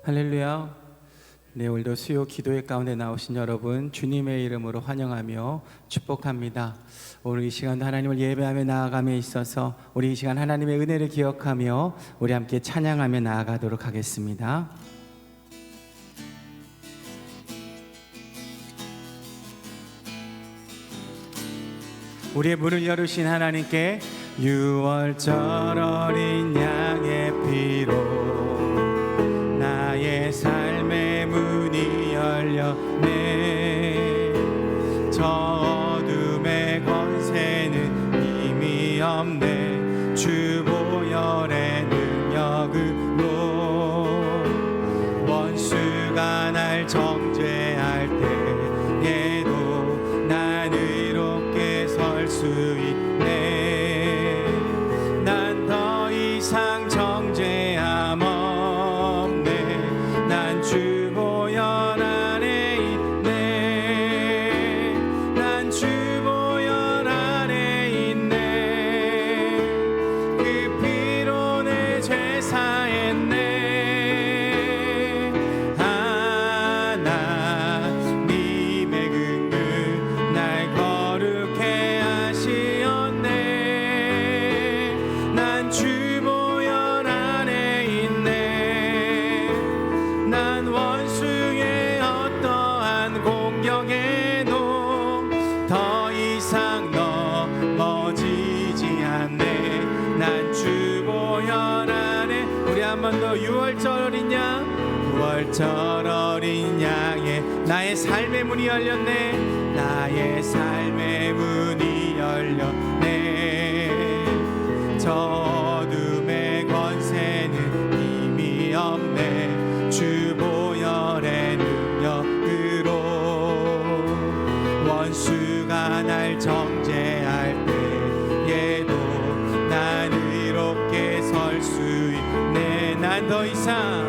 할렐루야. 네, 오늘도 수요 기도회 가운데 나오신 여러분 주님의 이름으로 환영하며 축복합니다. 오늘 이 시간도 하나님을 예배하며 나아감에 있어서 우리 이 시간 하나님의 은혜를 기억하며 우리 함께 찬양하며 나아가도록 하겠습니다. 우리의 문을 열으신 하나님께 유월절 어린 양의 피로 나의 삶의 문이 열렸네. 저 어둠의 권세는 힘이 없네. 주 보혈의 능력으로 원수가 날 정죄할 때에도 난 의롭게 설 수 있네. 난 더 이상 정죄함 없네. 난 주 보혈 안에 있네. 난 주 보혈 안에 있네. 그 피로 내 죄 사했네. 하나님의 긍휼 날 거룩해 하시었네. 난 주 보혈 안에 있네. 난 원수의 어떠한 공격에도 더 이상 넘어지지 않네. 난 주 보혈 안에. 우리 한 번 더 유월절 어린 양, 유월절 어린 양의 나의 삶의 문이 열렸네. 나의 삶의 문이 열렸네. 저 어둠의 권세는 힘이 없네. 주 보혈의 능력으로 원수가 날 정죄할 때에도 난 의롭게 설 수 있네. 난 더 이상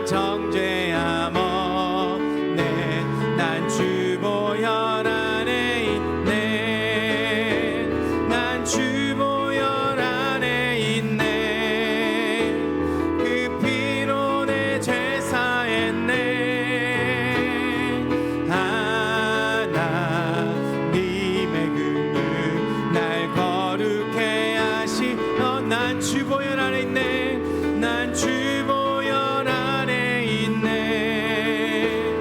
정죄함 없네. 난 주 보혈 안에 있네. 난 주 보혈 안에 있네. 그 피로 내 죄 사했네. 하나님의 긍휼 날 거룩해 하시어. 난 주 보혈 안에 있네. 난 주 보혈 안에 있네.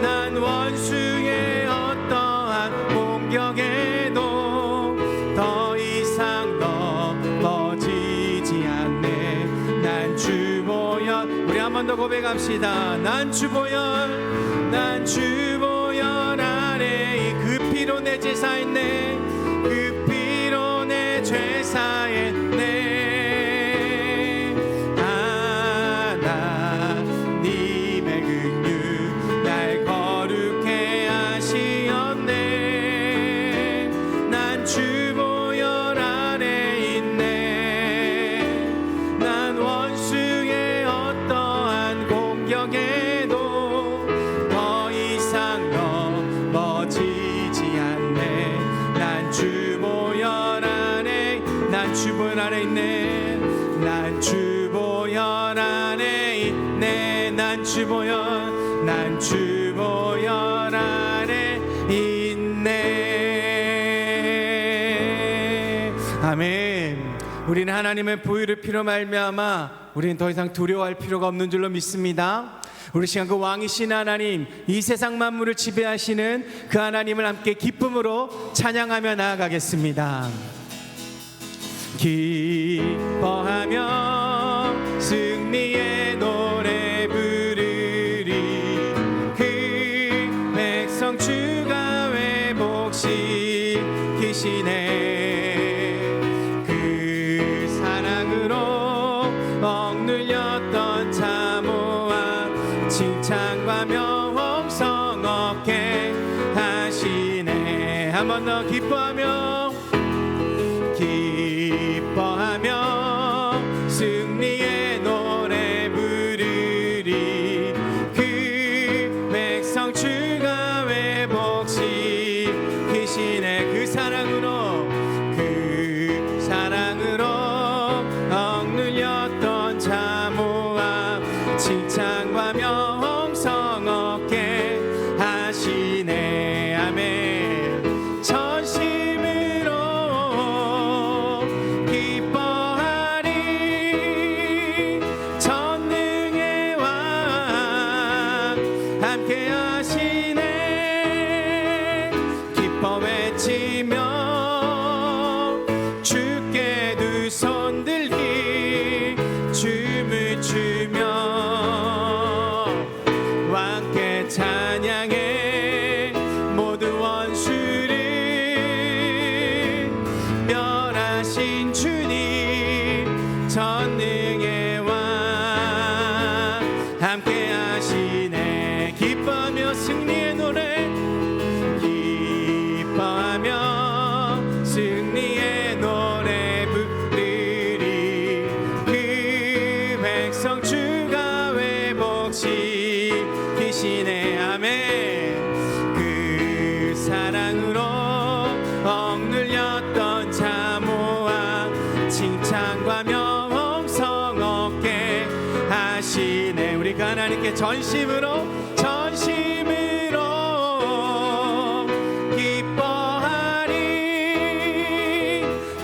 난 원수의 어떠한 공격에도 더 이상 넘어지지 않네. 난 주 보혈. 우리 한 번 더 고백합시다. 난 주 보혈, 난 주 보혈 안에 그 피로 내 죄 사했네. 그 피로 내 죄 사했네. 하나님의 긍휼 날 거룩해 하시었네. 난 주 보혈 안에 있네. 난 원수의 어떠한 공격에도 더 이상 넘어지지 않네. 난 주 보혈 안에. 난 주 보혈 안에 있네. 난 주 보혈 안에 있네. 난 주 보혈, 난 주 보혈 안에 있네. 아멘. 우리는 하나님의 보혈의 피로 말미암아 우리는 더 이상 두려워할 필요가 없는 줄로 믿습니다. 우리 시간 그 왕이신 하나님, 이 세상 만물을 지배하시는 그 하나님을 함께 기쁨으로 찬양하며 나아가겠습니다. 기뻐하며 승리의 노래 부르리. 그 백성 주가 회복시키시네. 그 사랑으로 억눌렸던 참호와 칭찬과 명성 얻게 하시네. 한 번 더 기뻐하며 승리의 노래 부르리. 그 백성 주가 회복시키시네. 그 사랑으로 억눌렸던 참호와 멸하신 주님 전능의 왕 함께 하시네. 기뻐하며 승리의 노래 기뻐하며 승리의 노래 부르리. 그 백성 주가 회복시키시네. 아멘. 그 사랑으로 억눌렸던 자모아 칭찬과 명성 얻게 하시네. 우리 그 하나님께 전심으로 기뻐하리.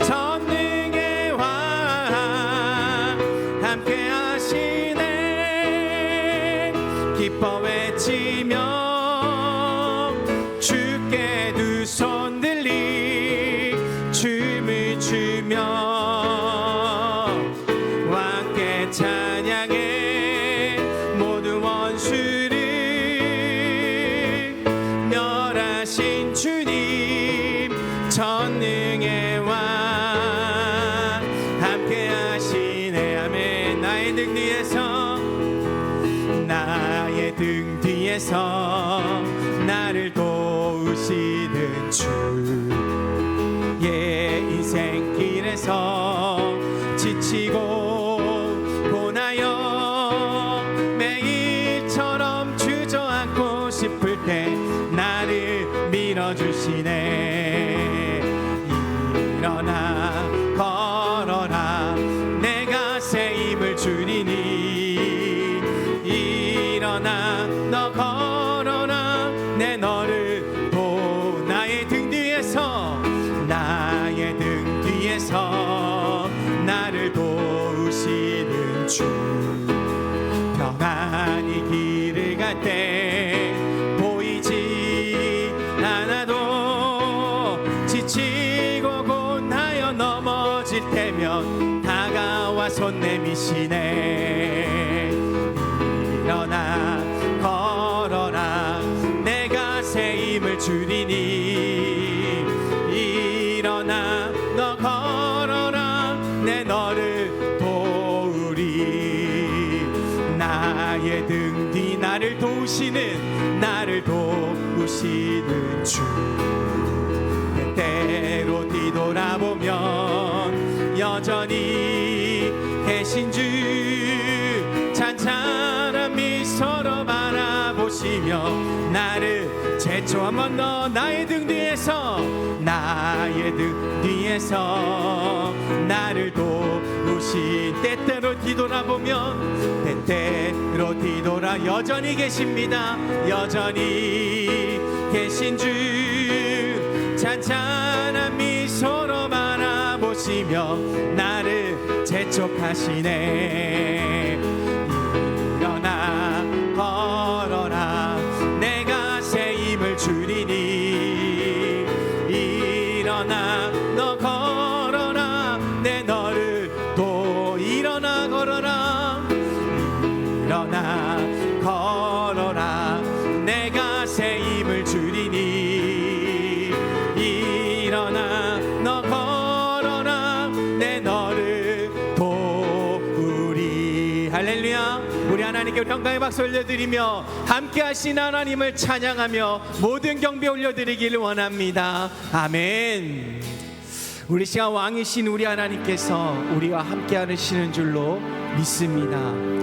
전능의 왕 함께 하시네. 기뻐 외치며 주께 두 손 들리 춤을 추며 왕께 찬양해. 모든 원수를 멸하신 주님 전능의 왕 함께 하시네. 아멘. 나의 등 뒤에서 나를 도우시는 주. 예, 인생길에서 지치고 고나여 매일처럼 주저앉고 싶을 때 나를 밀어주시네. 일어나 걸어라 내가 새 힘을 주리니. 일어나 너 걸어라 내 너를 도. 나의 등 뒤에서 나를 도우시는 주. 평안히 길을 갈 때 보이지 않아도 지치고 고나여 넘어질 때면 다가와 손 내미시네. 일어나 걸어라 내가 새 힘을 주리니. 일어나 너 걸어라 내 너를 도우리. 나의 등 뒤 나를 도우시는 주. 때때로 뒤돌아보면 여전히 계신 주. 찬찬한 미소로 바라보시며 나를 제초 한 번 더. 나의 등 뒤에서 나를 도우신. 때때로 뒤돌아 여전히 계십니다. 여전히 계신 주. 찬찬한 미소로 바라보시며 나를 재촉하시네. 일어나 걸어라 내가 새 힘을 주리니. 일어나 너 걸어라 내 너를 도. 일어나 걸어라 일어나 걸어라 내가 새 힘을 주리니. 일어나 너 걸어라 내 너를 도우리. 할렐루야. 우리 하나님께 평강의 박수 올려드리며 함께 하신 하나님을 찬양하며 모든 경배 올려드리기를 원합니다. 아멘. 우리 시간 왕이신 우리 하나님께서 우리와 함께 하시는 줄로 믿습니다.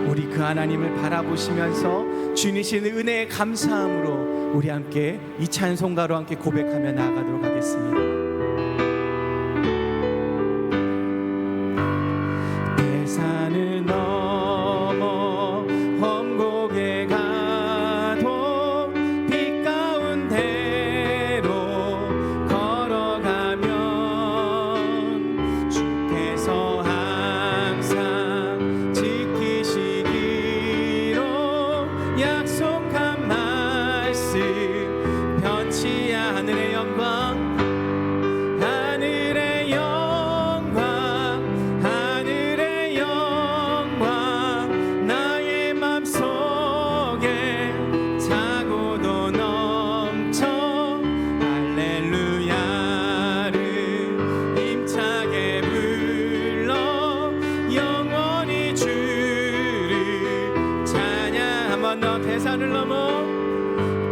우리 그 하나님을 바라보시면서 주니시는 은혜에 감사함으로 우리 함께 이 찬송가로 함께 고백하며 나아가도록 하겠습니다. 내 산을 넘어 험곡에 가도 빛 가운데로 걸어가면 주께서 항상 지키시기로 약속한 말씀 변치 하늘의 영광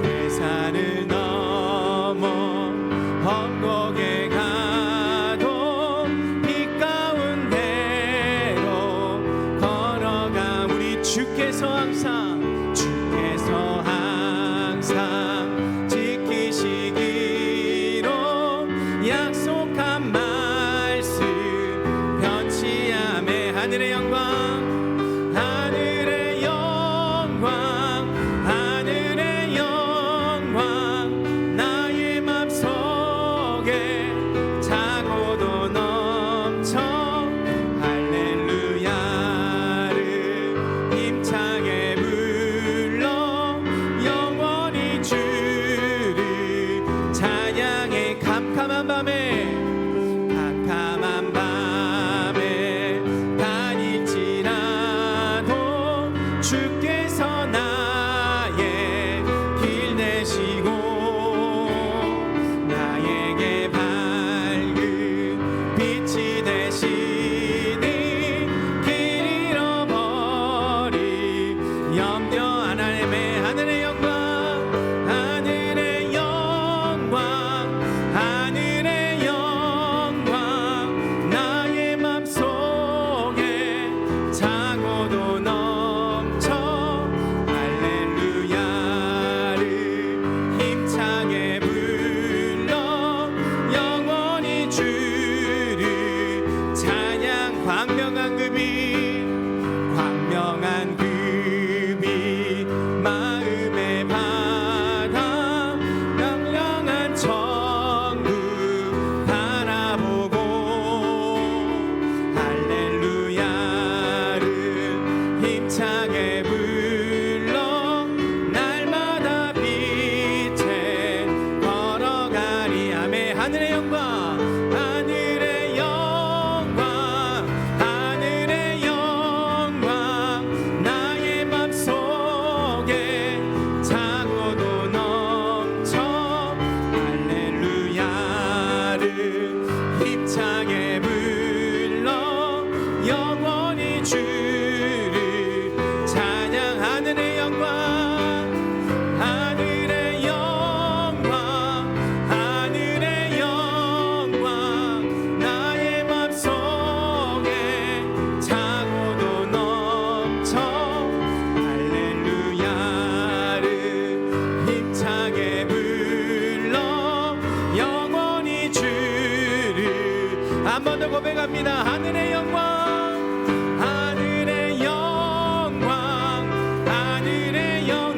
대산을 넘어 험곡에 가도 빛 가운데로 걸어가 우리 주께서 항상 지키시기로 약속한 말씀 변치 않네. 하늘의 영광 나의 맘속에 차고도 넘쳐 할렐루야를 힘차게 불러 영원히 주를 찬양해. 캄캄한 밤에 다닐지라도 주께서 나의 길 내시고 나에게 밝은 빛이 되시니 길 잃어버리 염려 안 하네. 하늘의 영광 나의 맘속에 차고도 넘쳐 할렐루야를 힘차게 불러 영원히 주를 찬양. 광명한 급이 마음에 받아 명령한 천국 바라보고 할렐루야를 힘차게 불러 날마다 빛에 걸어가리. 아멘. 하늘의 영광 나의 맘속에 차고도 넘쳐 할렐루야를 힘차게 불러 영원히 주를 찬양. 하늘의 영광 나의 맘속에 차고도 넘쳐 할렐루야를 힘차게 불러 영원히 주를 한 번 더 고백합니다. 하늘의 영광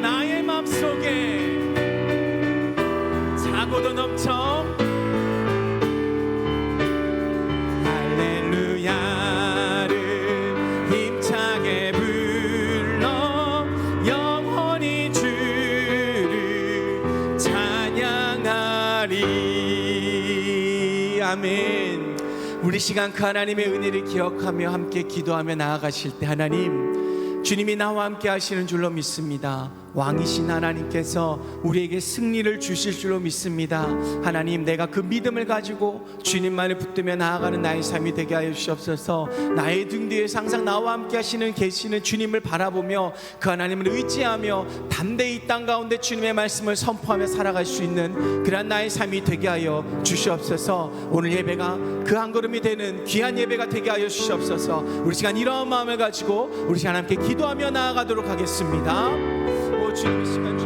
나의 맘속에 차고도 넘쳐 할렐루야를 힘차게 불러 영원히 주를 찬양하리. 아멘. 우리 시간 그 하나님의 은혜를 기억하며 함께 기도하며 나아가실 때 하나님 주님이 나와 함께 하시는 줄로 믿습니다. 왕이신 하나님께서 우리에게 승리를 주실 줄로 믿습니다. 하나님, 내가 그 믿음을 가지고 주님만을 붙들며 나아가는 나의 삶이 되게 하여 주시옵소서. 나의 등 뒤에 항상 나와 함께 하시는 계시는 주님을 바라보며 그 하나님을 의지하며 담대히 이 땅 가운데 주님의 말씀을 선포하며 살아갈 수 있는 그런 나의 삶이 되게 하여 주시옵소서. 오늘 예배가 그 한 걸음이 되는 귀한 예배가 되게 하여 주시옵소서. 우리 시간 이러한 마음을 가지고 우리 시간 함께 기도하며 나아가도록 하겠습니다. 오 주님의 시간 주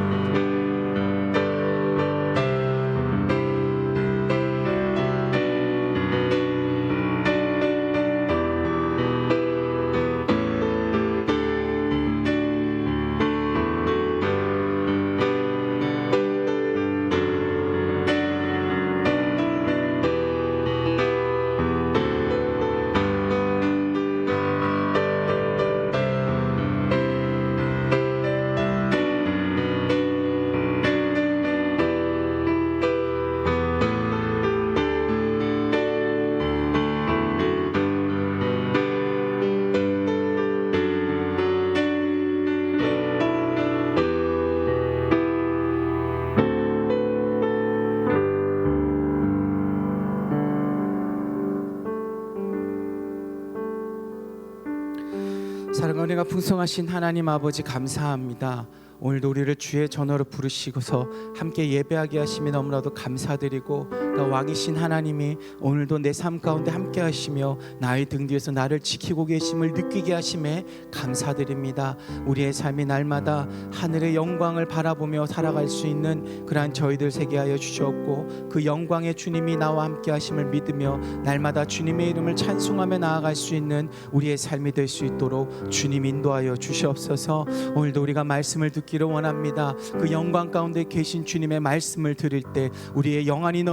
사랑과 은혜가 풍성하신 하나님 아버지 감사합니다. 오늘도 우리를 주의 전화로 부르시고서 함께 예배하게 하심이 너무나도 감사드리고, 또 왕이신 하나님이 오늘도 내 삶 가운데 함께 하시며 나의 등 뒤에서 나를 지키고 계심을 느끼게 하심에 감사드립니다. 우리의 삶이 날마다 하늘의 영광을 바라보며 살아갈 수 있는 그러한 저희들 되게 하여 주시옵고, 그 영광의 주님이 나와 함께 하심을 믿으며 날마다 주님의 이름을 찬송하며 나아갈 수 있는 우리의 삶이 될 수 있도록 주님 인도하여 주시옵소서. 오늘도 우리가 말씀을 듣기를 원합니다. 그 영광 가운데 계신 주님의 말씀을 들을 때 우리의 영안이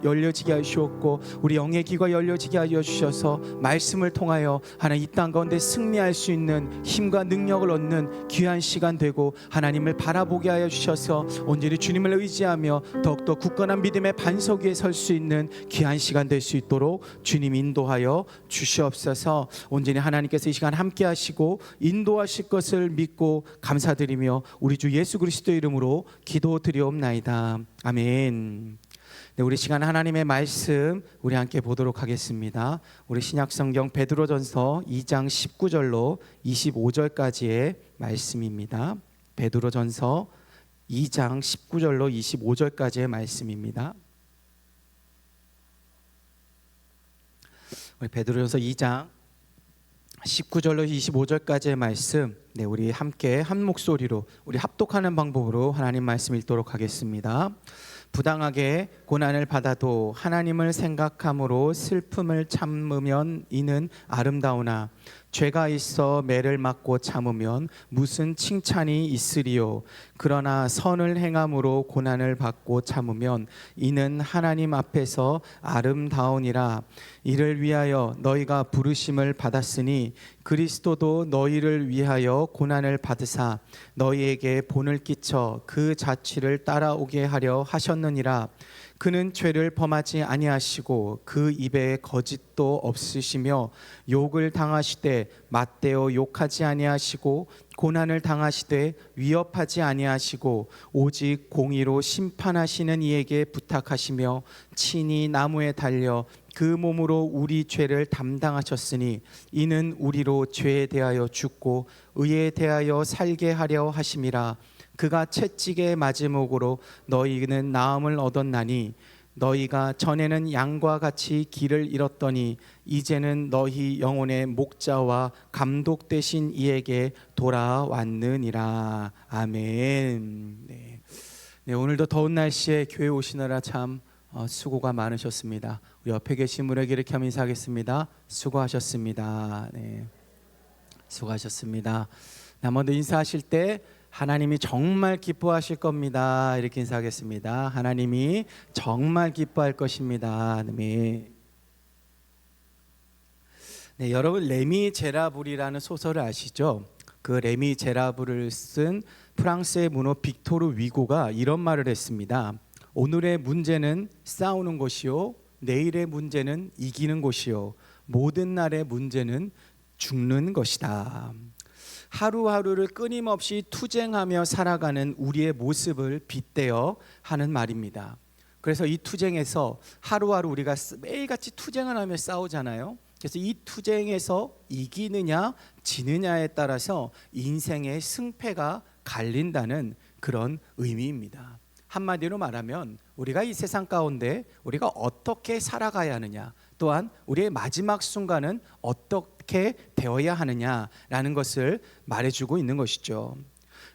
열려지게 하시옵고, 우리 영의 귀가 열려지게 하여 주셔서 말씀을 통하여 하나님 이 땅 가운데 승리할 수 있는 힘과 능력을 얻는 귀한 시간 되고, 하나님을 바라보게 하여 주셔서 온전히 주님을 의지하며 더욱더 굳건한 믿음의 반석 위에 설 수 있는 귀한 시간 될 수 있도록 주님 인도하여 주시옵소서. 온전히 하나님께서 이 시간 함께 하시고 인도하실 것을 믿고 감사드리며 우리 주 예수 그리스도의 이름으로 기도드리옵나이다. 아멘. 네, 우리 시간 하나님의 말씀 우리 함께 보도록 하겠습니다. 우리 신약성경 베드로전서 2장 19절로 25절까지의 말씀입니다. 베드로전서 2장 19절로 25절까지의 말씀입니다. 우리 베드로전서 2장 19절로 25절까지의 말씀, 네, 우리 함께 한 목소리로 우리 합독하는 방법으로 하나님 말씀 읽도록 하겠습니다. 부당하게 고난을 받아도 하나님을 생각함으로 슬픔을 참으면 이는 아름다우나 죄가 있어 매를 맞고 참으면 무슨 칭찬이 있으리요. 그러나 선을 행함으로 고난을 받고 참으면 이는 하나님 앞에서 아름다우니라. 이를 위하여 너희가 부르심을 받았으니 그리스도도 너희를 위하여 고난을 받으사 너희에게 본을 끼쳐 그 자취를 따라오게 하려 하셨느니라. 그는 죄를 범하지 아니하시고 그 입에 거짓도 없으시며 욕을 당하시되 맞대어 욕하지 아니하시고 고난을 당하시되 위협하지 아니하시고 오직 공의로 심판하시는 이에게 부탁하시며 친히 나무에 달려 그 몸으로 우리 죄를 담당하셨으니 이는 우리로 죄에 대하여 죽고 의에 대하여 살게 하려 하심이라. 그가 채찍에 맞음으로 너희는 나음을 얻었나니 너희가 전에는 양과 같이 길을 잃었더니 이제는 너희 영혼의 목자와 감독 되신 이에게 돌아왔느니라. 아멘. 네, 오늘도 더운 날씨에 교회 오시느라 참 수고가 많으셨습니다. 우리 옆에 계신 분에게 이렇게 하면 인사하겠습니다. 수고하셨습니다. 네, 수고하셨습니다. 한번 더 인사하실 때 하나님이 정말 기뻐하실 겁니다. 이렇게 인사하겠습니다. 하나님이 정말 기뻐할 것입니다. 네, 여러분 레미제라블이라는 소설을 아시죠? 그 레미제라블을 쓴 프랑스의 문호 빅토르 위고가 이런 말을 했습니다. 오늘의 문제는 싸우는 것이요, 내일의 문제는 이기는 것이요, 모든 날의 문제는 죽는 것이다. 하루하루를 끊임없이 투쟁하며 살아가는 우리의 모습을 빗대어 하는 말입니다. 그래서 이 투쟁에서 하루하루 우리가 매일같이 투쟁을 하며 싸우잖아요. 그래서 이 투쟁에서 이기느냐 지느냐에 따라서 인생의 승패가 갈린다는 그런 의미입니다. 한마디로 말하면 우리가 이 세상 가운데 우리가 어떻게 살아가야 하느냐, 또한 우리의 마지막 순간은 어떻게 되어야 하느냐라는 것을 말해주고 있는 것이죠.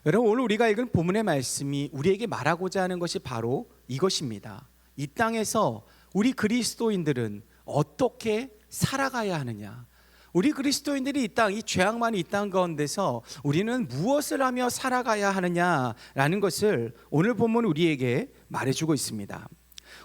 여러분, 오늘 우리가 읽은 본문의 말씀이 우리에게 말하고자 하는 것이 바로 이것입니다. 이 땅에서 우리 그리스도인들은 어떻게 살아가야 하느냐, 우리 그리스도인들이 이 죄악 많은 이 땅 가운데서 우리는 무엇을 하며 살아가야 하느냐라는 것을 오늘 본문 우리에게 말해주고 있습니다.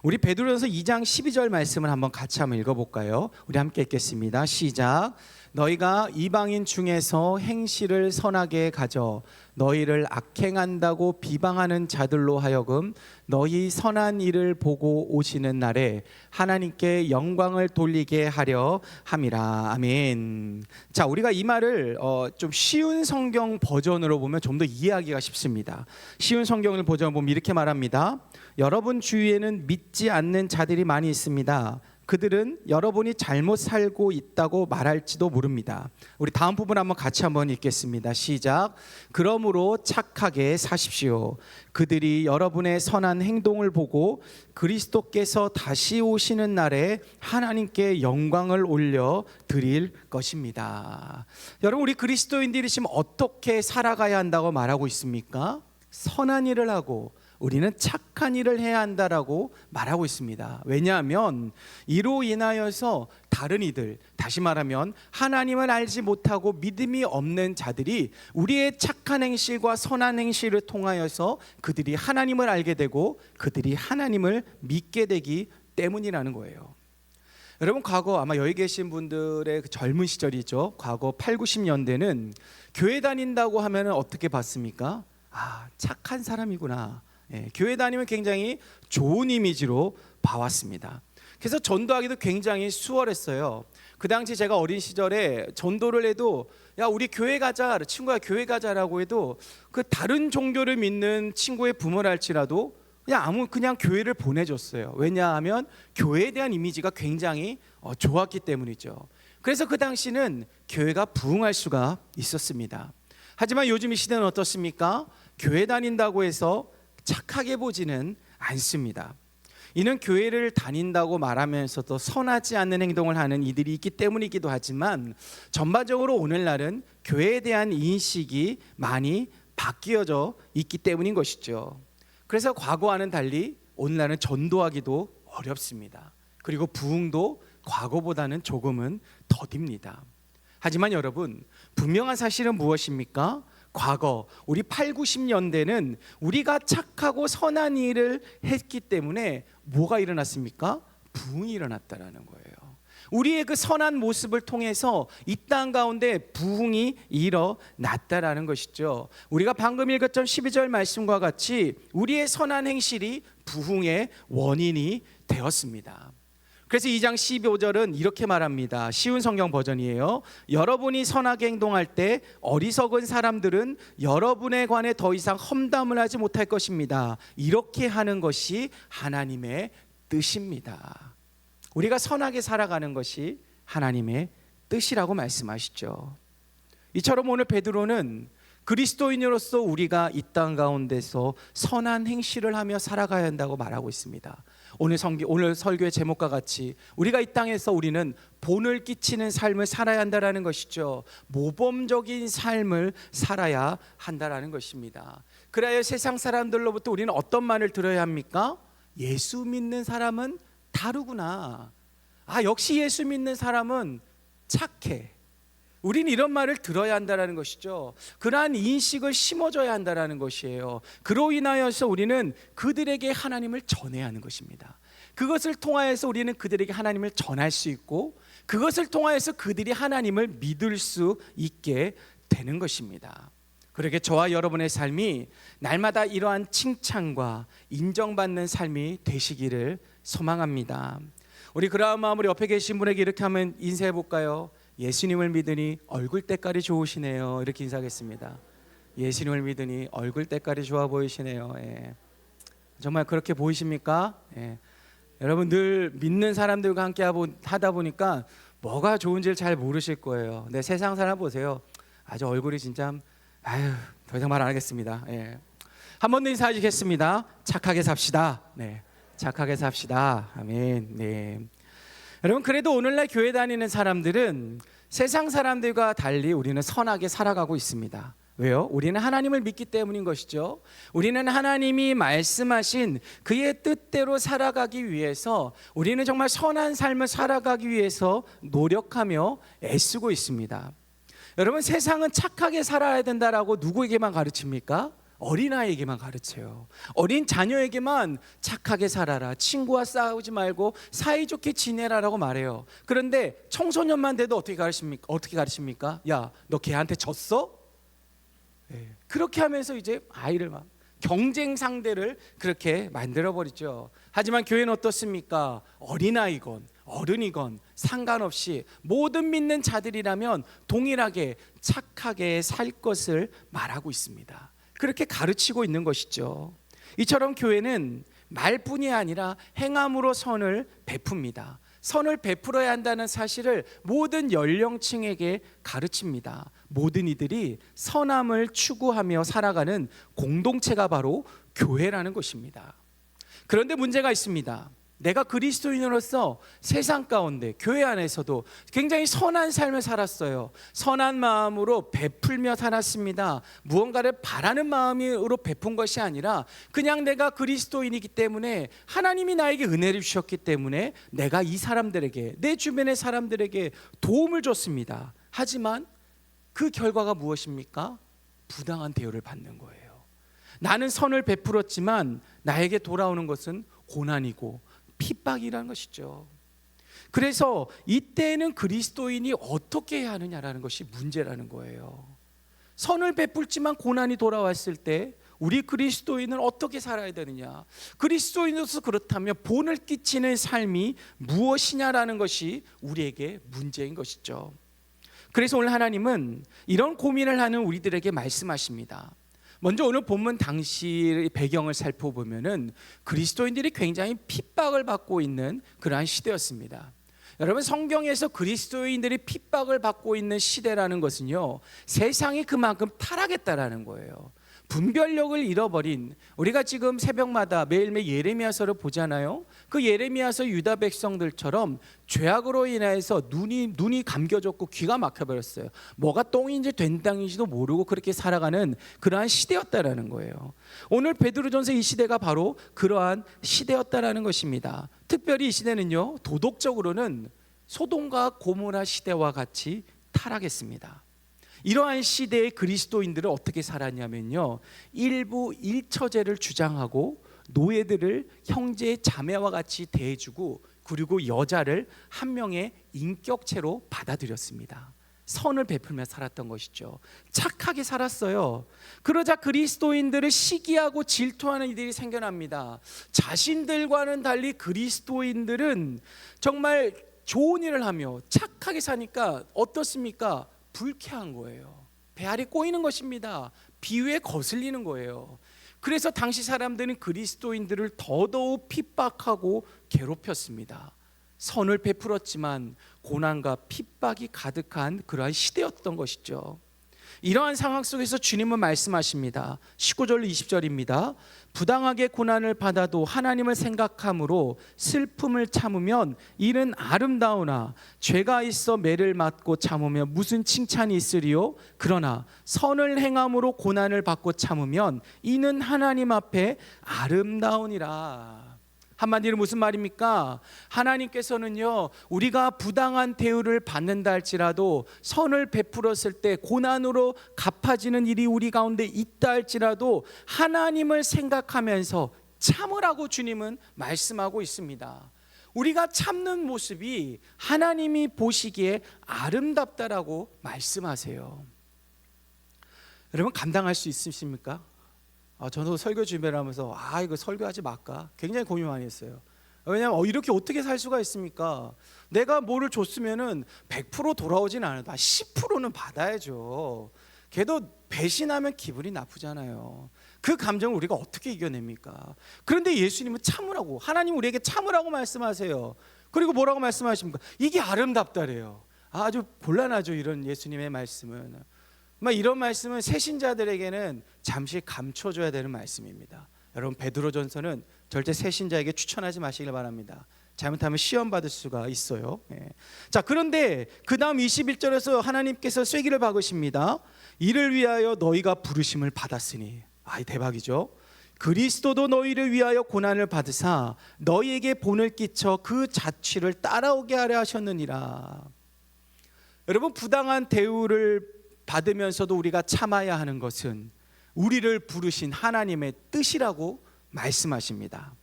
우리 베드로전서 2장 12절 말씀을 한번 같이 한번 읽어볼까요? 우리 함께 읽겠습니다. 시작. 너희가 이방인 중에서 행실을 선하게 가져 너희를 악행한다고 비방하는 자들로 하여금 너희 선한 일을 보고 오시는 날에 하나님께 영광을 돌리게 하려 함이라. 아멘. 자, 우리가 이 말을 좀 쉬운 성경 버전으로 보면 좀 더 이해하기가 쉽습니다. 쉬운 성경을 버전 보면 이렇게 말합니다. 여러분 주위에는 믿지 않는 자들이 많이 있습니다. 그들은 여러분이 잘못 살고 있다고 말할지도 모릅니다. 우리 다음 부분 같이 한번 읽겠습니다. 시작. 그러므로 착하게 사십시오. 그들이 여러분의 선한 행동을 보고 그리스도께서 다시 오시는 날에 하나님께 영광을 올려 드릴 것입니다. 여러분, 우리 그리스도인들이시면 어떻게 살아가야 한다고 말하고 있습니까? 선한 일을 하고 우리는 착한 일을 해야 한다라고 말하고 있습니다. 왜냐하면 이로 인하여서 다른 이들, 다시 말하면 하나님을 알지 못하고 믿음이 없는 자들이 우리의 착한 행실과 선한 행실을 통하여서 그들이 하나님을 알게 되고 그들이 하나님을 믿게 되기 때문이라는 거예요. 여러분, 과거 아마 여기 계신 분들의 그 젊은 시절이죠. 과거 8, 90년대는 교회 다닌다고 하면 어떻게 봤습니까? 착한 사람이구나. 교회 다니면 굉장히 좋은 이미지로 봐왔습니다. 그래서 전도하기도 굉장히 수월했어요. 그 당시 제가 어린 시절에 전도를 해도 야, 우리 교회 가자, 친구야 교회 가자라고 해도 그 다른 종교를 믿는 친구의 부모랄지라도 그냥 교회를 보내줬어요. 왜냐하면 교회에 대한 이미지가 굉장히 좋았기 때문이죠. 그래서 그 당시는 교회가 부흥할 수가 있었습니다. 하지만 요즘 이 시대는 어떻습니까? 교회 다닌다고 해서 착하게 보지는 않습니다. 이는 교회를 다닌다고 말하면서도 선하지 않는 행동을 하는 이들이 있기 때문이기도 하지만 전반적으로 오늘날은 교회에 대한 인식이 많이 바뀌어져 있기 때문인 것이죠. 그래서 과거와는 달리 오늘날은 전도하기도 어렵습니다. 그리고 부흥도 과거보다는 조금은 더딥니다. 하지만 여러분, 분명한 사실은 무엇입니까? 과거 우리 8, 90년대는 우리가 착하고 선한 일을 했기 때문에 뭐가 일어났습니까? 부흥이 일어났다라는 거예요. 우리의 그 선한 모습을 통해서 이 땅 가운데 부흥이 일어났다라는 것이죠. 우리가 방금 읽었던 12절 말씀과 같이 우리의 선한 행실이 부흥의 원인이 되었습니다. 그래서 2장 15절은 이렇게 말합니다. 쉬운 성경 버전이에요. 여러분이 선하게 행동할 때 어리석은 사람들은 여러분에 관해 더 이상 험담을 하지 못할 것입니다. 이렇게 하는 것이 하나님의 뜻입니다. 우리가 선하게 살아가는 것이 하나님의 뜻이라고 말씀하시죠. 이처럼 오늘 베드로는 그리스도인으로서 우리가 이 땅 가운데서 선한 행실을 하며 살아가야 한다고 말하고 있습니다. 오늘 설교의 제목과 같이 우리가 이 땅에서 우리는 본을 끼치는 삶을 살아야 한다는 것이죠. 모범적인 삶을 살아야 한다는 것입니다. 그래야 세상 사람들로부터 우리는 어떤 말을 들어야 합니까? 예수 믿는 사람은 다르구나. 역시 예수 믿는 사람은 착해. 우리는 이런 말을 들어야 한다는 것이죠. 그러한 인식을 심어줘야 한다는 것이에요. 그로 인하여서 우리는 그들에게 하나님을 전해야 하는 것입니다. 그것을 통하여서 우리는 그들에게 하나님을 전할 수 있고 그것을 통하여서 그들이 하나님을 믿을 수 있게 되는 것입니다. 그렇게 저와 여러분의 삶이 날마다 이러한 칭찬과 인정받는 삶이 되시기를 소망합니다. 우리 그러한 마음으로 옆에 계신 분에게 이렇게 한번 인사해 볼까요? 예수님을 믿으니 얼굴 때깔이 좋으시네요. 이렇게 인사하겠습니다. 예수님을 믿으니 얼굴 때깔이 좋아 보이시네요. 정말 그렇게 보이십니까? 여러분 늘 믿는 사람들과 함께 하다 보니까 뭐가 좋은지를 잘 모르실 거예요. 근데 세상 사람 보세요. 아주 얼굴이 진짜 더 이상 말 안 하겠습니다. 한 번 더 인사해 주겠습니다. 착하게 삽시다. 착하게 삽시다. 아멘. 여러분, 그래도 오늘날 교회 다니는 사람들은 세상 사람들과 달리 우리는 선하게 살아가고 있습니다. 왜요? 우리는 하나님을 믿기 때문인 것이죠. 우리는 하나님이 말씀하신 그의 뜻대로 살아가기 위해서 우리는 정말 선한 삶을 살아가기 위해서 노력하며 애쓰고 있습니다. 여러분, 세상은 착하게 살아야 된다라고 누구에게만 가르칩니까? 어린아이에게만 가르쳐요. 어린 자녀에게만 착하게 살아라, 친구와 싸우지 말고 사이좋게 지내라라고 말해요. 그런데 청소년만 돼도 어떻게 가르칩니까? 야, 너 걔한테 졌어? 그렇게 하면서 이제 아이를 막 경쟁 상대를 그렇게 만들어버리죠. 하지만 교회는 어떻습니까? 어린아이건 어른이건 상관없이 모든 믿는 자들이라면 동일하게 착하게 살 것을 말하고 있습니다. 그렇게 가르치고 있는 것이죠. 이처럼 교회는 말뿐이 아니라 행함으로 선을 베풉니다. 선을 베풀어야 한다는 사실을 모든 연령층에게 가르칩니다. 모든 이들이 선함을 추구하며 살아가는 공동체가 바로 교회라는 것입니다. 그런데 문제가 있습니다. 내가 그리스도인으로서 세상 가운데 교회 안에서도 굉장히 선한 삶을 살았어요. 선한 마음으로 베풀며 살았습니다. 무언가를 바라는 마음으로 베푼 것이 아니라 그냥 내가 그리스도인이기 때문에 하나님이 나에게 은혜를 주셨기 때문에 내가 이 사람들에게, 내 주변의 사람들에게 도움을 줬습니다. 하지만 그 결과가 무엇입니까? 부당한 대우를 받는 거예요. 나는 선을 베풀었지만 나에게 돌아오는 것은 고난이고 핍박이라는 것이죠. 그래서 이때는 그리스도인이 어떻게 해야 하느냐라는 것이 문제라는 거예요. 선을 베풀지만 고난이 돌아왔을 때 우리 그리스도인은 어떻게 살아야 되느냐, 그리스도인으로서 그렇다면 본을 끼치는 삶이 무엇이냐라는 것이 우리에게 문제인 것이죠. 그래서 오늘 하나님은 이런 고민을 하는 우리들에게 말씀하십니다. 먼저 오늘 본문 당시 배경을 살펴보면은 그리스도인들이 굉장히 핍박을 받고 있는 그러한 시대였습니다. 여러분, 성경에서 그리스도인들이 핍박을 받고 있는 시대라는 것은요, 세상이 그만큼 타락했다라는 거예요. 분별력을 잃어버린, 우리가 지금 새벽마다 매일매일 예레미야서를 보잖아요. 그 예레미야서 유다 백성들처럼 죄악으로 인해서 눈이 감겨졌고 귀가 막혀버렸어요. 뭐가 똥인지 된 땅인지도 모르고 그렇게 살아가는 그러한 시대였다라는 거예요. 오늘 베드로전서 이 시대가 바로 그러한 시대였다라는 것입니다. 특별히 이 시대는요, 도덕적으로는 소돔과 고모라 시대와 같이 타락했습니다. 이러한 시대의 그리스도인들은 어떻게 살았냐면요, 일부 일처제를 주장하고 노예들을 형제 자매와 같이 대해주고, 그리고 여자를 한 명의 인격체로 받아들였습니다. 선을 베풀며 살았던 것이죠. 착하게 살았어요. 그러자 그리스도인들을 시기하고 질투하는 이들이 생겨납니다. 자신들과는 달리 그리스도인들은 정말 좋은 일을 하며 착하게 사니까 어떻습니까? 불쾌한 거예요. 배알이 꼬이는 것입니다. 비위에 거슬리는 거예요. 그래서 당시 사람들은 그리스도인들을 더더욱 핍박하고 괴롭혔습니다. 선을 베풀었지만 고난과 핍박이 가득한 그러한 시대였던 것이죠. 이러한 상황 속에서 주님은 말씀하십니다. 19절 20절입니다. 부당하게 고난을 받아도 하나님을 생각함으로 슬픔을 참으면 이는 아름다우나 죄가 있어 매를 맞고 참으면 무슨 칭찬이 있으리요? 그러나 선을 행함으로 고난을 받고 참으면 이는 하나님 앞에 아름다우니라. 한마디로 무슨 말입니까? 하나님께서는요, 우리가 부당한 대우를 받는다 할지라도, 선을 베풀었을 때 고난으로 갚아지는 일이 우리 가운데 있다 할지라도 하나님을 생각하면서 참으라고 주님은 말씀하고 있습니다. 우리가 참는 모습이 하나님이 보시기에 아름답다라고 말씀하세요. 여러분, 감당할 수 있으십니까? 저도 설교 준비를 하면서 이거 설교하지 말까 굉장히 고민 많이 했어요. 왜냐하면 이렇게 어떻게 살 수가 있습니까? 내가 뭐를 줬으면은 100% 돌아오진 않아도 10%는 받아야죠. 걔도 배신하면 기분이 나쁘잖아요. 그 감정을 우리가 어떻게 이겨냅니까? 그런데 예수님은 참으라고, 하나님 우리에게 참으라고 말씀하세요. 그리고 뭐라고 말씀하십니까? 이게 아름답다래요. 아주 곤란하죠, 이런 예수님의 말씀은. 이런 말씀은 새신자들에게는 잠시 감춰줘야 되는 말씀입니다. 여러분, 베드로전서는 절대 새신자에게 추천하지 마시길 바랍니다. 잘못하면 시험 받을 수가 있어요. 자, 그런데 그 다음 21절에서 하나님께서 쐐기를 박으십니다. 이를 위하여 너희가 부르심을 받았으니, 대박이죠. 그리스도도 너희를 위하여 고난을 받으사 너희에게 본을 끼쳐 그 자취를 따라오게 하려 하셨느니라. 여러분, 부당한 대우를 받으면서도 우리가 참아야 하는 것은 우리를 부르신 하나님의 뜻이라고 말씀하십니다.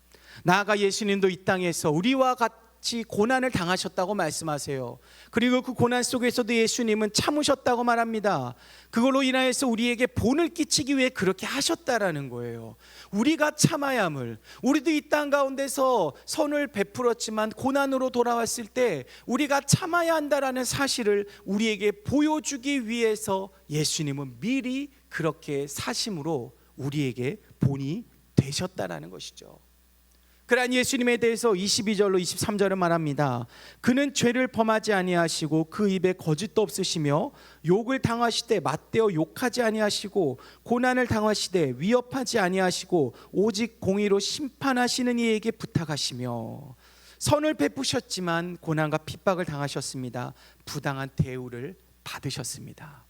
나아가 예수님도 이 땅에서 우리와 같이 고난을 당하셨다고 말씀하세요. 그리고 그 고난 속에서도 예수님은 참으셨다고 말합니다. 그걸로 인하여서 우리에게 본을 끼치기 위해 그렇게 하셨다라는 거예요. 우리가 참아야 함을, 우리도 이 땅 가운데서 선을 베풀었지만 고난으로 돌아왔을 때 우리가 참아야 한다라는 사실을 우리에게 보여주기 위해서 예수님은 미리 그렇게 사심으로 우리에게 본이 되셨다라는 것이죠. 그러한 예수님에 대해서 22절로 23절은 말합니다. 그는 죄를 범하지 아니하시고 그 입에 거짓도 없으시며 욕을 당하시되 맞대어 욕하지 아니하시고 고난을 당하시되 위협하지 아니하시고 오직 공의로 심판하시는 이에게 부탁하시며 선을 베푸셨지만 고난과 핍박을 당하셨습니다. 부당한 대우를 받으셨습니다.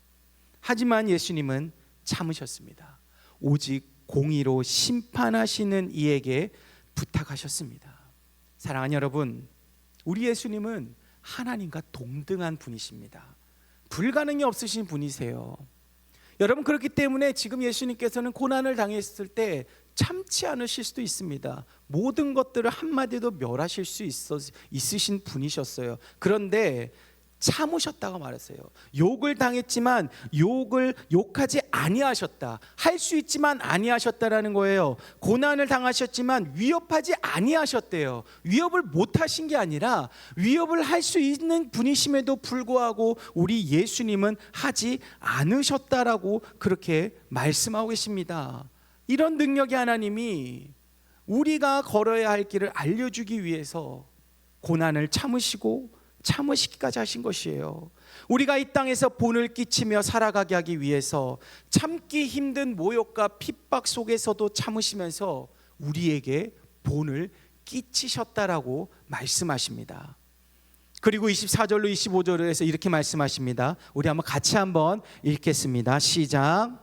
하지만 예수님은 참으셨습니다. 오직 공의로 심판하시는 이에게 부탁하셨습니다. 사랑하는 여러분, 우리 예수님은 하나님과 동등한 분이십니다. 불가능이 없으신 분이세요. 여러분, 그렇기 때문에 지금 예수님께서는 고난을 당했을 때 참지 않으실 수도 있습니다. 모든 것들을 한마디도 멸하실 수 있으신 분이셨어요. 그런데 참으셨다고 말했어요. 욕을 당했지만 욕하지 아니하셨다. 할 수 있지만 아니하셨다라는 거예요. 고난을 당하셨지만 위협하지 아니하셨대요. 위협을 못하신 게 아니라 위협을 할 수 있는 분이심에도 불구하고 우리 예수님은 하지 않으셨다라고 그렇게 말씀하고 계십니다. 이런 능력의 하나님이 우리가 걸어야 할 길을 알려주기 위해서 고난을 참으시기까지 하신 것이에요. 우리가 이 땅에서 본을 끼치며 살아가게 하기 위해서 참기 힘든 모욕과 핍박 속에서도 참으시면서 우리에게 본을 끼치셨다라고 말씀하십니다. 그리고 24절로 25절에서 이렇게 말씀하십니다. 우리 한번 같이 한번 읽겠습니다. 시작.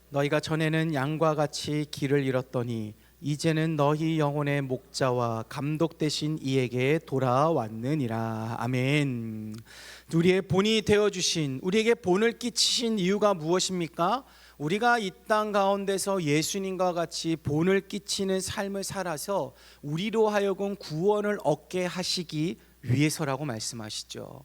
너희가 전에는 양과 같이 길을 잃었더니 이제는 너희 영혼의 목자와 감독 되신 이에게 돌아왔느니라. 아멘. 우리의 본이 되어주신, 우리에게 본을 끼치신 이유가 무엇입니까? 우리가 이 땅 가운데서 예수님과 같이 본을 끼치는 삶을 살아서 우리로 하여금 구원을 얻게 하시기 위해서라고 말씀하시죠.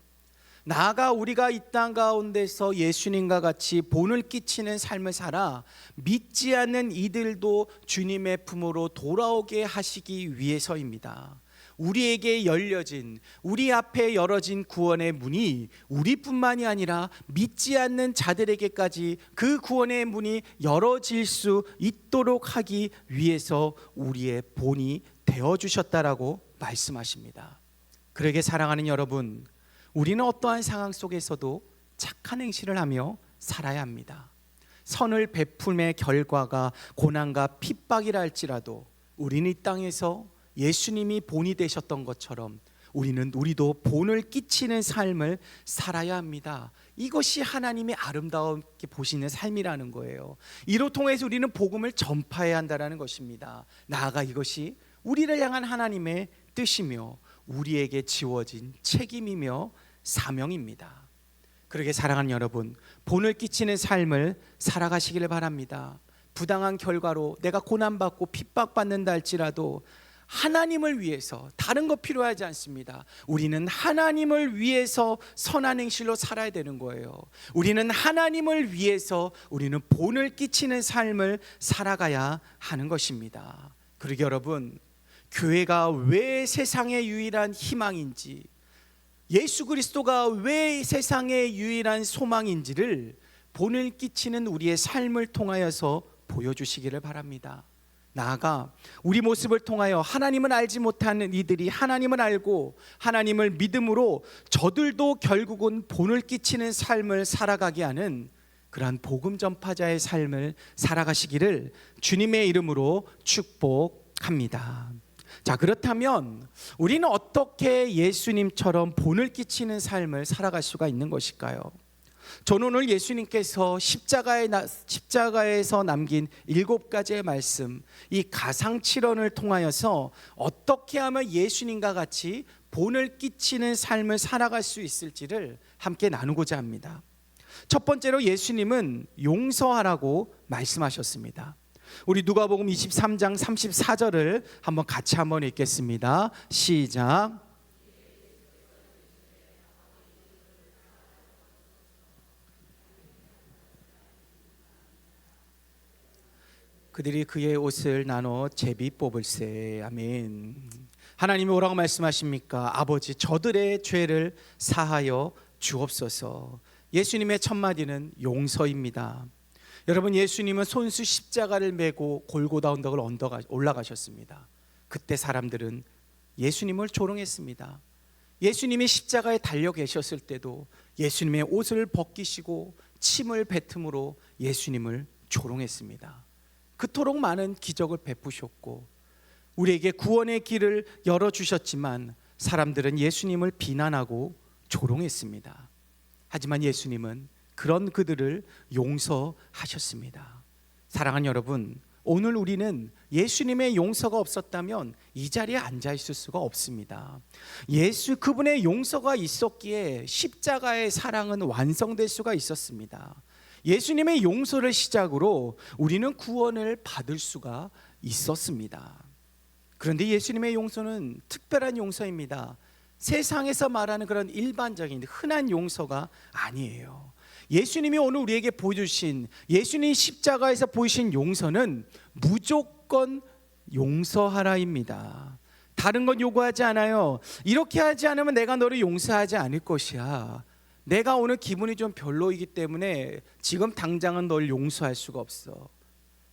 나아가 우리가 이 땅 가운데서 예수님과 같이 본을 끼치는 삶을 살아 믿지 않는 이들도 주님의 품으로 돌아오게 하시기 위해서입니다. 우리에게 열려진, 우리 앞에 열어진 구원의 문이 우리뿐만이 아니라 믿지 않는 자들에게까지 그 구원의 문이 열어질 수 있도록 하기 위해서 우리의 본이 되어주셨다라고 말씀하십니다. 그러게 사랑하는 여러분, 우리는 어떠한 상황 속에서도 착한 행실을 하며 살아야 합니다. 선을 베품의 결과가 고난과 핍박이라 할지라도 우리는 이 땅에서 예수님이 본이 되셨던 것처럼 우리도 본을 끼치는 삶을 살아야 합니다. 이것이 하나님이 아름다움게 보시는 삶이라는 거예요. 이로 통해서 우리는 복음을 전파해야 한다는 것입니다. 나아가 이것이 우리를 향한 하나님의 뜻이며 우리에게 지워진 책임이며 사명입니다. 그러게 사랑하는 여러분, 본을 끼치는 삶을 살아가시기를 바랍니다. 부당한 결과로 내가 고난받고 핍박받는다 할지라도 하나님을 위해서, 다른 거 필요하지 않습니다. 우리는 하나님을 위해서 선한 행실로 살아야 되는 거예요. 우리는 하나님을 위해서 우리는 본을 끼치는 삶을 살아가야 하는 것입니다. 그러게 여러분, 교회가 왜 세상의 유일한 희망인지, 예수 그리스도가 왜 세상의 유일한 소망인지를 본을 끼치는 우리의 삶을 통하여서 보여주시기를 바랍니다. 나아가 우리 모습을 통하여 하나님을 알지 못하는 이들이 하나님을 알고 하나님을 믿음으로 저들도 결국은 본을 끼치는 삶을 살아가게 하는 그러한 복음 전파자의 삶을 살아가시기를 주님의 이름으로 축복합니다. 자, 그렇다면 우리는 어떻게 예수님처럼 본을 끼치는 삶을 살아갈 수가 있는 것일까요? 저는 오늘 예수님께서 십자가에서 남긴 7가지의 말씀, 이 가상칠언을 통하여서 어떻게 하면 예수님과 같이 본을 끼치는 삶을 살아갈 수 있을지를 함께 나누고자 합니다. 첫 번째로 예수님은 용서하라고 말씀하셨습니다. 우리 누가복음 23장 34절을 한번 같이 한번 읽겠습니다. 시작. 그들이 그의 옷을 나눠 제비 뽑을세. 아멘. 하나님이 뭐라고 말씀하십니까? 아버지, 저들의 죄를 사하여 주옵소서. 예수님의 첫 마디는 용서입니다. 여러분, 예수님은 손수 십자가를 메고 골고다 언덕을 올라가셨습니다. 그때 사람들은 예수님을 조롱했습니다. 예수님이 십자가에 달려 계셨을 때도 예수님의 옷을 벗기시고 침을 뱉음으로 예수님을 조롱했습니다. 그토록 많은 기적을 베푸셨고 우리에게 구원의 길을 열어주셨지만 사람들은 예수님을 비난하고 조롱했습니다. 하지만 예수님은 그런 그들을 용서하셨습니다. 사랑하는 여러분, 오늘 우리는 예수님의 용서가 없었다면 이 자리에 앉아 있을 수가 없습니다. 그분의 용서가 있었기에 십자가의 사랑은 완성될 수가 있었습니다. 예수님의 용서를 시작으로 우리는 구원을 받을 수가 있었습니다. 그런데 예수님의 용서는 특별한 용서입니다. 세상에서 말하는 그런 일반적인 흔한 용서가 아니에요. 예수님이 오늘 우리에게 보여주신, 예수님 십자가에서 보이신 용서는 무조건 용서하라입니다. 다른 건 요구하지 않아요. 이렇게 하지 않으면 내가 너를 용서하지 않을 것이야. 내가 오늘 기분이 좀 별로이기 때문에 지금 당장은 널 용서할 수가 없어.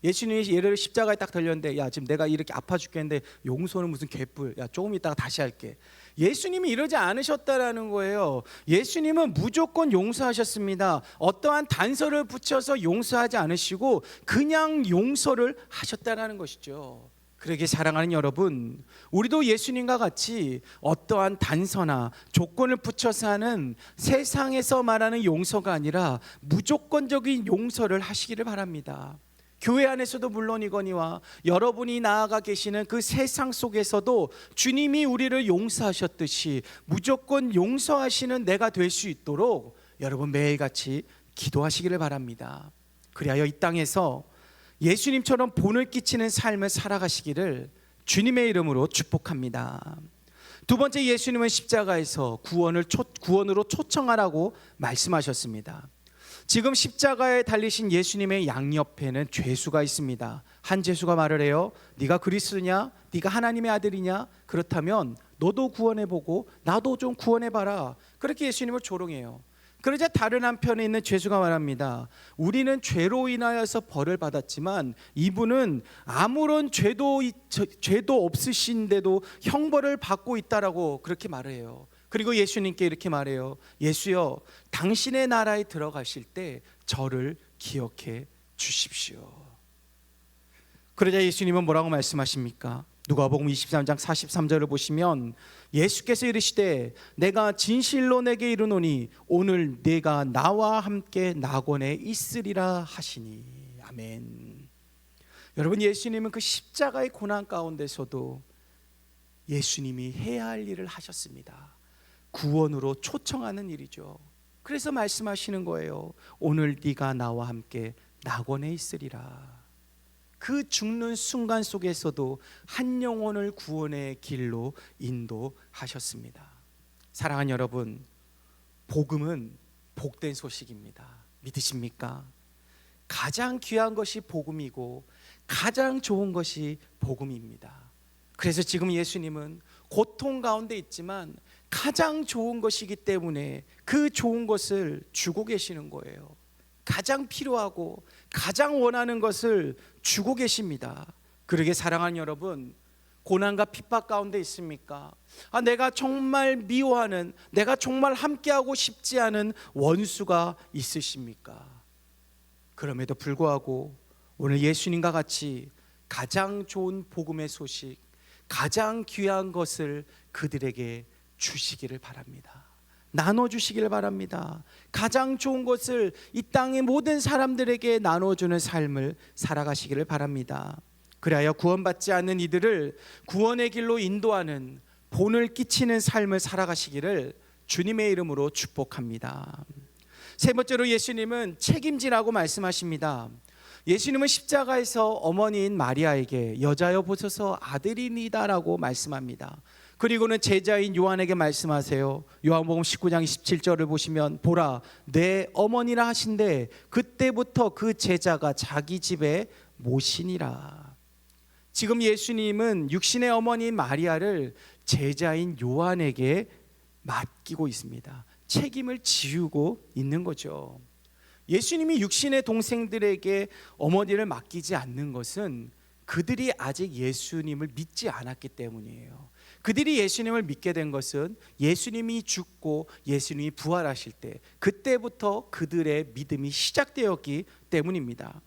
예수님이 예를 십자가에 딱 달렸는데, 야 지금 내가 이렇게 아파 죽겠는데 용서는 무슨 개뿔, 야 조금 있다가 다시 할게. 예수님이 이러지 않으셨다라는 거예요. 예수님은 무조건 용서하셨습니다. 어떠한 단서를 붙여서 용서하지 않으시고 그냥 용서를 하셨다라는 것이죠. 그러기에 사랑하는 여러분, 우리도 예수님과 같이 어떠한 단서나 조건을 붙여서 하는 세상에서 말하는 용서가 아니라 무조건적인 용서를 하시기를 바랍니다. 교회 안에서도 물론이거니와 여러분이 나아가 계시는 그 세상 속에서도 주님이 우리를 용서하셨듯이 무조건 용서하시는 내가 될 수 있도록 여러분 매일같이 기도하시기를 바랍니다. 그리하여 이 땅에서 예수님처럼 본을 끼치는 삶을 살아가시기를 주님의 이름으로 축복합니다. 두 번째, 예수님은 십자가에서 구원으로 초청하라고 말씀하셨습니다. 지금 십자가에 달리신 예수님의 양옆에는 죄수가 있습니다. 한 죄수가 말을 해요. 네가 그리스도냐? 네가 하나님의 아들이냐? 그렇다면 너도 구원해보고 나도 좀 구원해봐라. 그렇게 예수님을 조롱해요. 그러자 다른 한편에 있는 죄수가 말합니다. 우리는 죄로 인하여서 벌을 받았지만 이분은 아무런 죄도 없으신데도 형벌을 받고 있다라고 그렇게 말을 해요. 그리고 예수님께 이렇게 말해요. 예수여, 당신의 나라에 들어가실 때 저를 기억해 주십시오. 그러자 예수님은 뭐라고 말씀하십니까? 누가복음 23장 43절을 보시면 예수께서 이르시되 내가 진실로 내게 이르노니 오늘 네가 나와 함께 낙원에 있으리라 하시니. 아멘. 여러분, 예수님은 그 십자가의 고난 가운데서도 예수님이 해야 할 일을 하셨습니다. 구원으로 초청하는 일이죠. 그래서 말씀하시는 거예요. 오늘 네가 나와 함께 낙원에 있으리라. 그 죽는 순간 속에서도 한 영혼을 구원의 길로 인도하셨습니다. 사랑하는 여러분, 복음은 복된 소식입니다. 믿으십니까? 가장 귀한 것이 복음이고 가장 좋은 것이 복음입니다. 그래서 지금 예수님은 고통 가운데 있지만 가장 좋은 것이기 때문에 그 좋은 것을 주고 계시는 거예요. 가장 필요하고 가장 원하는 것을 주고 계십니다. 그러게 사랑하는 여러분, 고난과 핍박 가운데 있습니까? 내가 정말 미워하는, 내가 정말 함께하고 싶지 않은 원수가 있으십니까? 그럼에도 불구하고 오늘 예수님과 같이 가장 좋은 복음의 소식, 가장 귀한 것을 그들에게 주시기를 바랍니다. 나눠주시기를 바랍니다. 가장 좋은 것을 이 땅의 모든 사람들에게 나눠주는 삶을 살아가시기를 바랍니다. 그리하여 구원받지 않는 이들을 구원의 길로 인도하는 본을 끼치는 삶을 살아가시기를 주님의 이름으로 축복합니다. 세 번째로 예수님은 책임지라고 말씀하십니다. 예수님은 십자가에서 어머니인 마리아에게 여자여 보소서 아들이니다라고 말씀합니다. 그리고는 제자인 요한에게 말씀하세요. 요한복음 19장 27절을 보시면 보라 내 어머니라 하신대 그때부터 그 제자가 자기 집에 모시니라. 지금 예수님은 육신의 어머니 마리아를 제자인 요한에게 맡기고 있습니다. 책임을 지우고 있는 거죠. 예수님이 육신의 동생들에게 어머니를 맡기지 않는 것은 그들이 아직 예수님을 믿지 않았기 때문이에요. 그들이 예수님을 믿게 된 것은 예수님이 죽고 예수님이 부활하실 때, 그때부터 그들의 믿음이 시작되었기 때문입니다.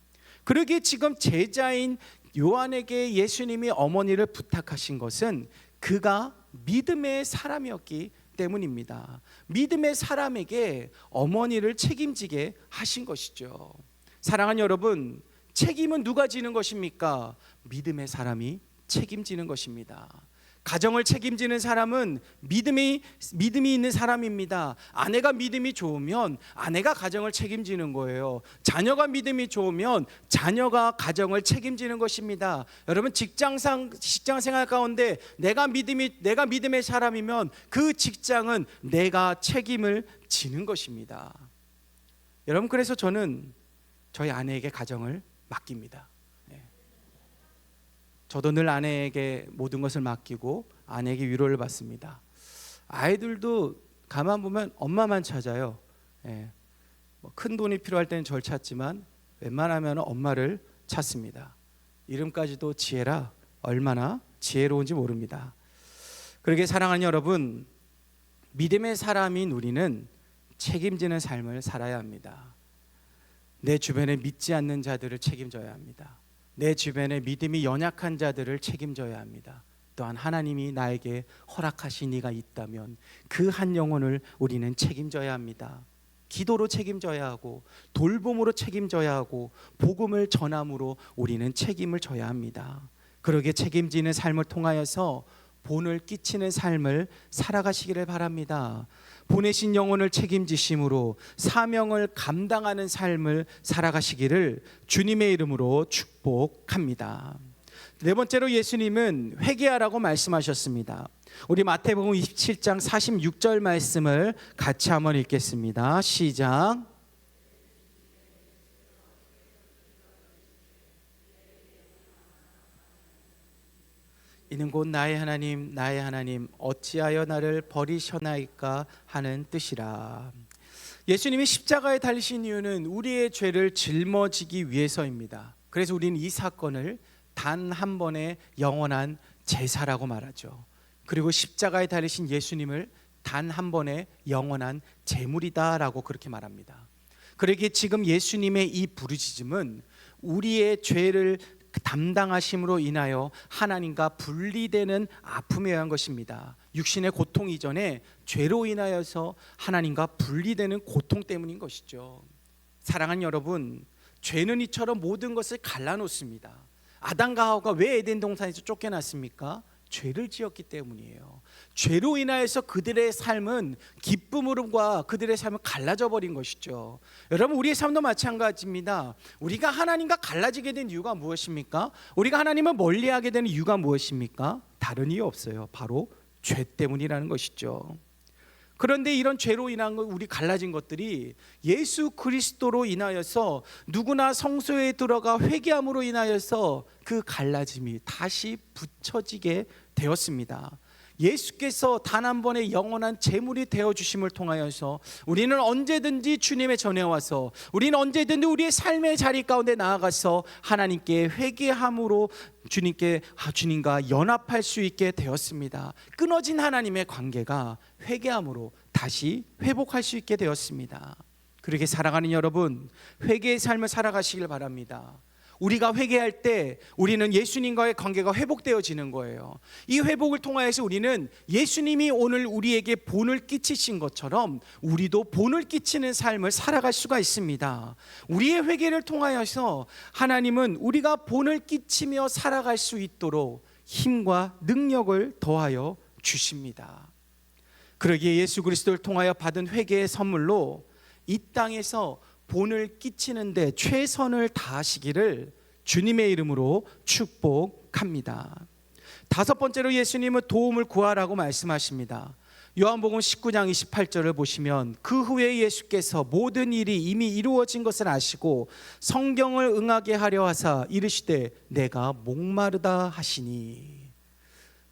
그러기에 지금 제자인 요한에게 예수님이 어머니를 부탁하신 것은 그가 믿음의 사람이었기 때문입니다. 믿음의 사람에게 어머니를 책임지게 하신 것이죠. 사랑하는 여러분, 책임은 누가 지는 것입니까? 믿음의 사람이 책임지는 것입니다. 가정을 책임지는 사람은 믿음이 있는 사람입니다. 아내가 믿음이 좋으면 아내가 가정을 책임지는 거예요. 자녀가 믿음이 좋으면 자녀가 가정을 책임지는 것입니다. 여러분, 직장 생활 가운데 내가 믿음의 사람이면 그 직장은 내가 책임을 지는 것입니다. 여러분, 그래서 저는 저희 아내에게 가정을 맡깁니다. 저도 늘 아내에게 모든 것을 맡기고 아내에게 위로를 받습니다. 아이들도 가만 보면 엄마만 찾아요. 큰 돈이 필요할 때는 저를 찾지만 웬만하면 엄마를 찾습니다. 이름까지도 지혜라, 얼마나 지혜로운지 모릅니다. 그러게 사랑하는 여러분, 믿음의 사람인 우리는 책임지는 삶을 살아야 합니다. 내 주변에 믿지 않는 자들을 책임져야 합니다. 내 주변에 믿음이 연약한 자들을 책임져야 합니다. 또한 하나님이 나에게 허락하신 이가 있다면 그 한 영혼을 우리는 책임져야 합니다. 기도로 책임져야 하고 돌봄으로 책임져야 하고 복음을 전함으로 우리는 책임을 져야 합니다. 그러게 책임지는 삶을 통하여서 본을 끼치는 삶을 살아가시기를 바랍니다. 보내신 영혼을 책임지심으로 사명을 감당하는 삶을 살아가시기를 주님의 이름으로 축복합니다. 네 번째로 예수님은 회개하라고 말씀하셨습니다. 우리 마태복음 27장 46절 말씀을 같이 한번 읽겠습니다. 시작. 이는 곧 나의 하나님 어찌하여 나를 버리셨나이까 하는 뜻이라. 예수님이 십자가에 달리신 이유는 우리의 죄를 짊어지기 위해서입니다. 그래서 우리는 이 사건을 단 한 번의 영원한 제사라고 말하죠. 그리고 십자가에 달리신 예수님을 단 한 번의 영원한 제물이다라고 그렇게 말합니다. 그러기에 지금 예수님의 이 부르짖음은 우리의 죄를 담당하심으로 인하여 하나님과 분리되는 아픔에 의한 것입니다. 육신의 고통 이전에 죄로 인하여서 하나님과 분리되는 고통 때문인 것이죠. 사랑하는 여러분, 죄는 이처럼 모든 것을 갈라놓습니다. 아담과 하와가 왜 에덴 동산에서 쫓겨났습니까? 죄를 지었기 때문이에요. 죄로 인하여서 그들의 삶은 기쁨으로과 그들의 삶은 갈라져 버린 것이죠. 여러분, 우리의 삶도 마찬가지입니다. 우리가 하나님과 갈라지게 된 이유가 무엇입니까? 우리가 하나님을 멀리하게 되는 이유가 무엇입니까? 다른 이유 없어요. 바로 죄 때문이라는 것이죠. 그런데 이런 죄로 인한 우리 갈라진 것들이 예수 그리스도로 인하여서 누구나 성소에 들어가 회개함으로 인하여서 그 갈라짐이 다시 붙여지게 되었습니다. 예수께서 단 한 번의 영원한 제물이 되어주심을 통하여서 우리는 언제든지 주님의 전에 와서 우리는 언제든지 우리의 삶의 자리 가운데 나아가서 하나님께 회개함으로 주님과 연합할 수 있게 되었습니다. 끊어진 하나님의 관계가 회개함으로 다시 회복할 수 있게 되었습니다. 그렇게 사랑하는 여러분, 회개의 삶을 살아가시길 바랍니다. 우리가 회개할 때 우리는 예수님과의 관계가 회복되어지는 거예요. 이 회복을 통하여서 우리는 예수님이 오늘 우리에게 본을 끼치신 것처럼 우리도 본을 끼치는 삶을 살아갈 수가 있습니다. 우리의 회개를 통하여서 하나님은 우리가 본을 끼치며 살아갈 수 있도록 힘과 능력을 더하여 주십니다. 그러기에 예수 그리스도를 통하여 받은 회개의 선물로 이 땅에서 본을 끼치는데 최선을 다하시기를 주님의 이름으로 축복합니다. 다섯 번째로 예수님은 도움을 구하라고 말씀하십니다. 요한복음 19장 28절을 보시면 그 후에 예수께서 모든 일이 이미 이루어진 것을 아시고 성경을 응하게 하려 하사 이르시되 내가 목마르다 하시니.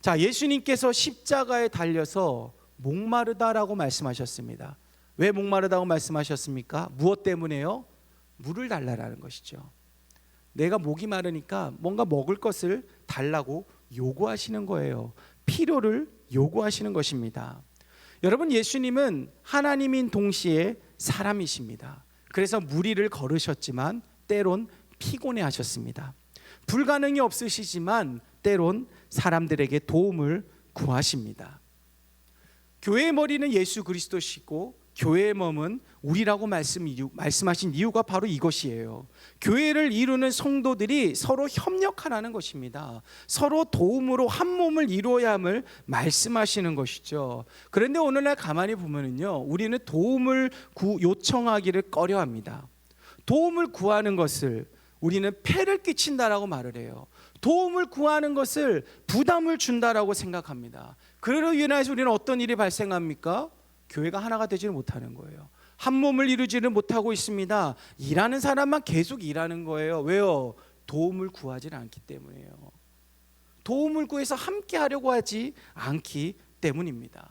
자, 예수님께서 십자가에 달려서 목마르다라고 말씀하셨습니다. 왜 목마르다고 말씀하셨습니까? 무엇 때문에요? 물을 달라라는 것이죠. 내가 목이 마르니까 뭔가 먹을 것을 달라고 요구하시는 거예요. 필요를 요구하시는 것입니다. 여러분, 예수님은 하나님인 동시에 사람이십니다. 그래서 무리를 걸으셨지만 때론 피곤해 하셨습니다. 불가능이 없으시지만 때론 사람들에게 도움을 구하십니다. 교회의 머리는 예수 그리스도시고 교회의 몸은 우리라고 말씀하신 이유가 바로 이것이에요. 교회를 이루는 성도들이 서로 협력하라는 것입니다. 서로 도움으로 한 몸을 이루어야 함을 말씀하시는 것이죠. 그런데 오늘날 가만히 보면은요, 우리는 도움을 요청하기를 꺼려합니다. 도움을 구하는 것을 우리는 폐를 끼친다라고 말을 해요. 도움을 구하는 것을 부담을 준다라고 생각합니다. 그러로 인해서 우리는 어떤 일이 발생합니까? 교회가 하나가 되지는 못하는 거예요. 한 몸을 이루지는 못하고 있습니다. 일하는 사람만 계속 일하는 거예요. 왜요? 도움을 구하지는 않기 때문이에요. 도움을 구해서 함께 하려고 하지 않기 때문입니다.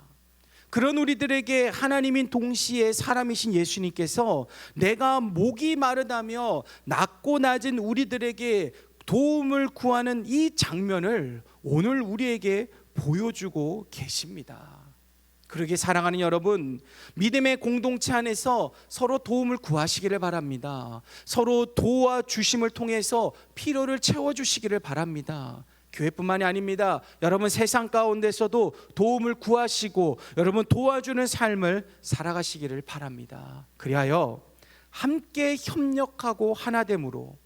그런 우리들에게 하나님인 동시에 사람이신 예수님께서 내가 목이 마르다며 낮고 낮은 우리들에게 도움을 구하는 이 장면을 오늘 우리에게 보여주고 계십니다. 그러게 사랑하는 여러분, 믿음의 공동체 안에서 서로 도움을 구하시기를 바랍니다. 서로 도와주심을 통해서 필요를 채워주시기를 바랍니다. 교회뿐만이 아닙니다. 여러분, 세상 가운데서도 도움을 구하시고 여러분 도와주는 삶을 살아가시기를 바랍니다. 그리하여 함께 협력하고 하나됨으로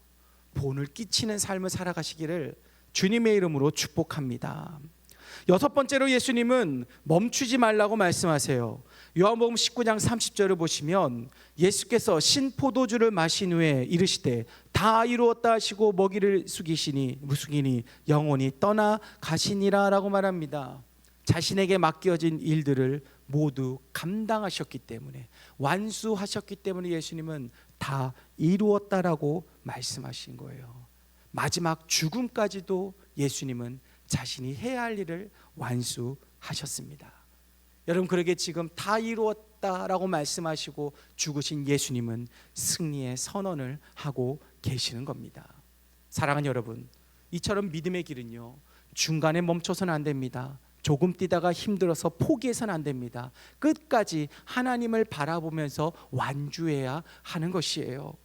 본을 끼치는 삶을 살아가시기를 주님의 이름으로 축복합니다. 여섯 번째로 예수님은 멈추지 말라고 말씀하세요. 요한복음 19장 30절을 보시면 예수께서 신포도주를 마신 후에 이르시되 다 이루었다 하시고 먹이를 숙이니 영원히 떠나 가시니라 라고 말합니다. 자신에게 맡겨진 일들을 모두 감당하셨기 때문에, 완수하셨기 때문에 예수님은 다 이루었다라고 말씀하신 거예요. 마지막 죽음까지도 예수님은 자신이 해야 할 일을 완수하셨습니다. 여러분, 그러게 지금 다 이루었다라고 말씀하시고 죽으신 예수님은 승리의 선언을 하고 계시는 겁니다. 사랑하는 여러분, 이처럼 믿음의 길은요, 중간에 멈춰서는 안 됩니다. 조금 뛰다가 힘들어서 포기해서는 안 됩니다. 끝까지 하나님을 바라보면서 완주해야 하는 것이에요.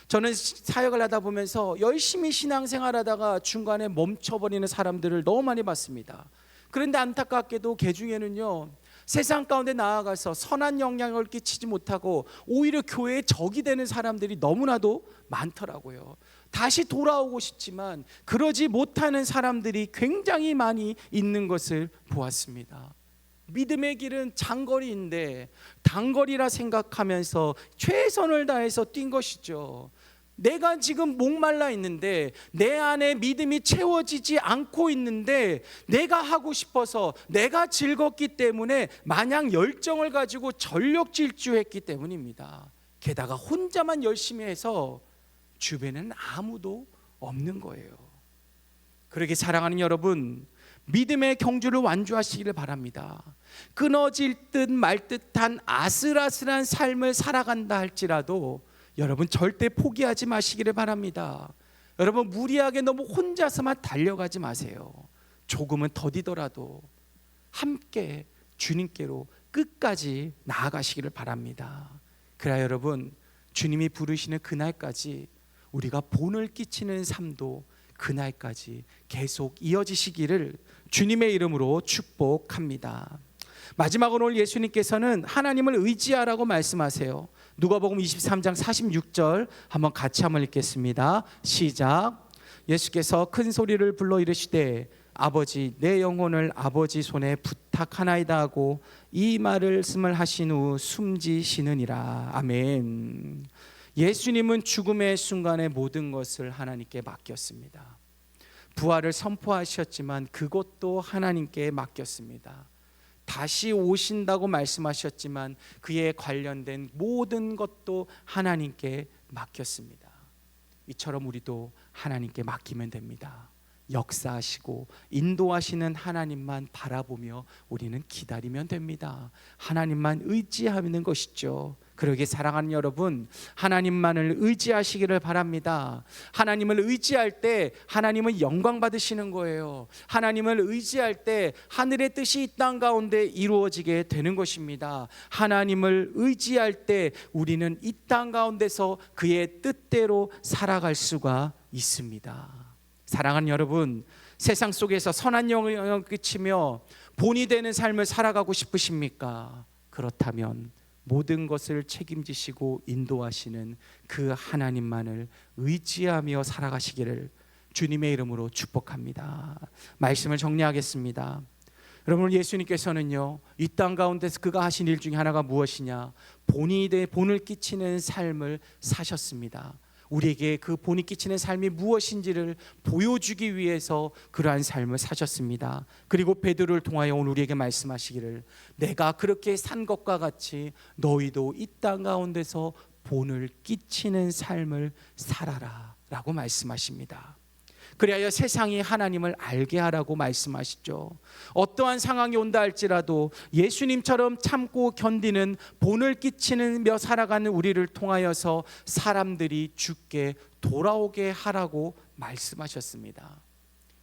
저는 사역을 하다 보면서 열심히 신앙생활하다가 중간에 멈춰버리는 사람들을 너무 많이 봤습니다. 그런데 안타깝게도 그 중에는요, 세상 가운데 나아가서 선한 영향을 끼치지 못하고 오히려 교회의 적이 되는 사람들이 너무나도 많더라고요. 다시 돌아오고 싶지만 그러지 못하는 사람들이 굉장히 많이 있는 것을 보았습니다. 믿음의 길은 장거리인데 단거리라 생각하면서 최선을 다해서 뛴 것이죠. 내가 지금 목말라 있는데 내 안에 믿음이 채워지지 않고 있는데 내가 하고 싶어서 내가 즐겁기 때문에 마냥 열정을 가지고 전력 질주했기 때문입니다. 게다가 혼자만 열심히 해서 주변에는 아무도 없는 거예요. 그러게 사랑하는 여러분, 믿음의 경주를 완주하시기를 바랍니다. 끊어질 듯 말 듯한 아슬아슬한 삶을 살아간다 할지라도 여러분 절대 포기하지 마시기를 바랍니다. 여러분, 무리하게 너무 혼자서만 달려가지 마세요. 조금은 더디더라도 함께 주님께로 끝까지 나아가시기를 바랍니다. 그래야 여러분, 주님이 부르시는 그날까지 우리가 본을 끼치는 삶도 그날까지 계속 이어지시기를 주님의 이름으로 축복합니다. 마지막으로 오늘 예수님께서는 하나님을 의지하라고 말씀하세요. 누가복음 23장 46절 한번 같이 한번 읽겠습니다. 시작. 예수께서 큰 소리를 불러 이르시되 아버지, 내 영혼을 아버지 손에 부탁하나이다 하고 이 말씀을 하신 후 숨지시느니라. 아멘. 예수님은 죽음의 순간에 모든 것을 하나님께 맡겼습니다. 부활을 선포하셨지만 그것도 하나님께 맡겼습니다. 다시 오신다고 말씀하셨지만 그에 관련된 모든 것도 하나님께 맡겼습니다. 이처럼 우리도 하나님께 맡기면 됩니다. 역사하시고 인도하시는 하나님만 바라보며 우리는 기다리면 됩니다. 하나님만 의지하는 것이죠. 그러게 사랑하는 여러분, 하나님만을 의지하시기를 바랍니다. 하나님을 의지할 때 하나님은 영광 받으시는 거예요. 하나님을 의지할 때 하늘의 뜻이 이 땅 가운데 이루어지게 되는 것입니다. 하나님을 의지할 때 우리는 이 땅 가운데서 그의 뜻대로 살아갈 수가 있습니다. 사랑하는 여러분, 세상 속에서 선한 영향을 끼치며 본이 되는 삶을 살아가고 싶으십니까? 그렇다면 모든 것을 책임지시고 인도하시는 그 하나님만을 의지하며 살아가시기를 주님의 이름으로 축복합니다. 말씀을 정리하겠습니다. 여러분, 예수님께서는요, 이 땅 가운데서 그가 하신 일 중에 하나가 무엇이냐? 본을 끼치는 삶을 사셨습니다. 우리에게 그 본이 끼치는 삶이 무엇인지를 보여주기 위해서 그러한 삶을 사셨습니다. 그리고 베드로를 통하여 오늘 우리에게 말씀하시기를 내가 그렇게 산 것과 같이 너희도 이 땅 가운데서 본을 끼치는 삶을 살아라 라고 말씀하십니다. 그리하여 세상이 하나님을 알게 하라고 말씀하시죠. 어떠한 상황이 온다 할지라도 예수님처럼 참고 견디는 본을 끼치며 살아가는 우리를 통하여서 사람들이 주께 돌아오게 하라고 말씀하셨습니다.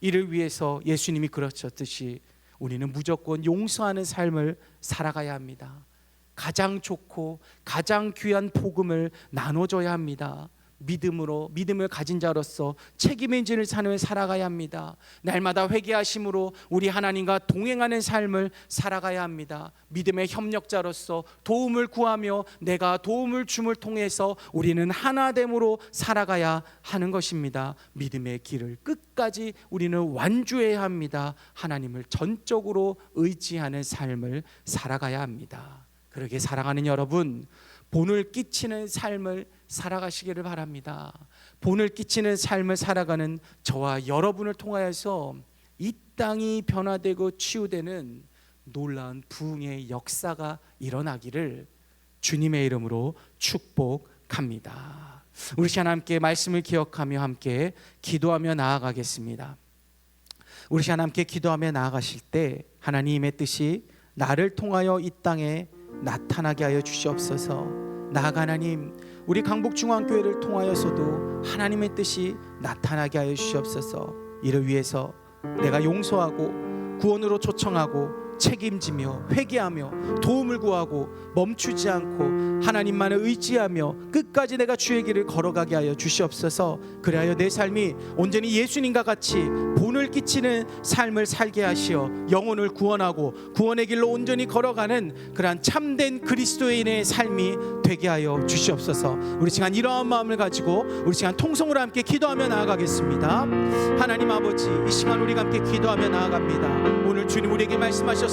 이를 위해서 예수님이 그러셨듯이 우리는 무조건 용서하는 삶을 살아가야 합니다. 가장 좋고 가장 귀한 복음을 나눠줘야 합니다. 믿음을 가진 자로서 책임의 진을 삶을 살아가야 합니다. 날마다 회개하심으로 우리 하나님과 동행하는 삶을 살아가야 합니다. 믿음의 협력자로서 도움을 구하며 내가 도움을 줌을 통해서 우리는 하나됨으로 살아가야 하는 것입니다. 믿음의 길을 끝까지 우리는 완주해야 합니다. 하나님을 전적으로 의지하는 삶을 살아가야 합니다. 그러게 사랑하는 여러분, 본을 끼치는 삶을 살아가시기를 바랍니다. 본을 끼치는 삶을 살아가는 저와 여러분을 통하여서 이 땅이 변화되고 치유되는 놀라운 부흥의 역사가 일어나기를 주님의 이름으로 축복합니다. 우리 시간 함께 말씀을 기억하며 함께 기도하며 나아가겠습니다. 우리 시간 함께 기도하며 나아가실 때 하나님의 뜻이 나를 통하여 이 땅에 나타나게 하여 주시옵소서. 나아가 하나님, 우리 강북중앙교회를 통하여서도 하나님의 뜻이 나타나게 하여 주시옵소서. 이를 위해서 내가 용서하고 구원으로 초청하고 책임지며 회개하며 도움을 구하고 멈추지 않고 하나님만을 의지하며 끝까지 내가 주의 길을 걸어가게 하여 주시옵소서. 그리하여 내 삶이 온전히 예수님과 같이 본을 끼치는 삶을 살게 하시어 영혼을 구원하고 구원의 길로 온전히 걸어가는 그러한 참된 그리스도인의 삶이 되게 하여 주시옵소서. 우리 시간 이러한 마음을 가지고 우리 시간 통성으로 함께 기도하며 나아가겠습니다. 하나님 아버지, 이 시간 우리가 함께 기도하며 나아갑니다. 오늘 주님 우리에게 말씀하셨습니다.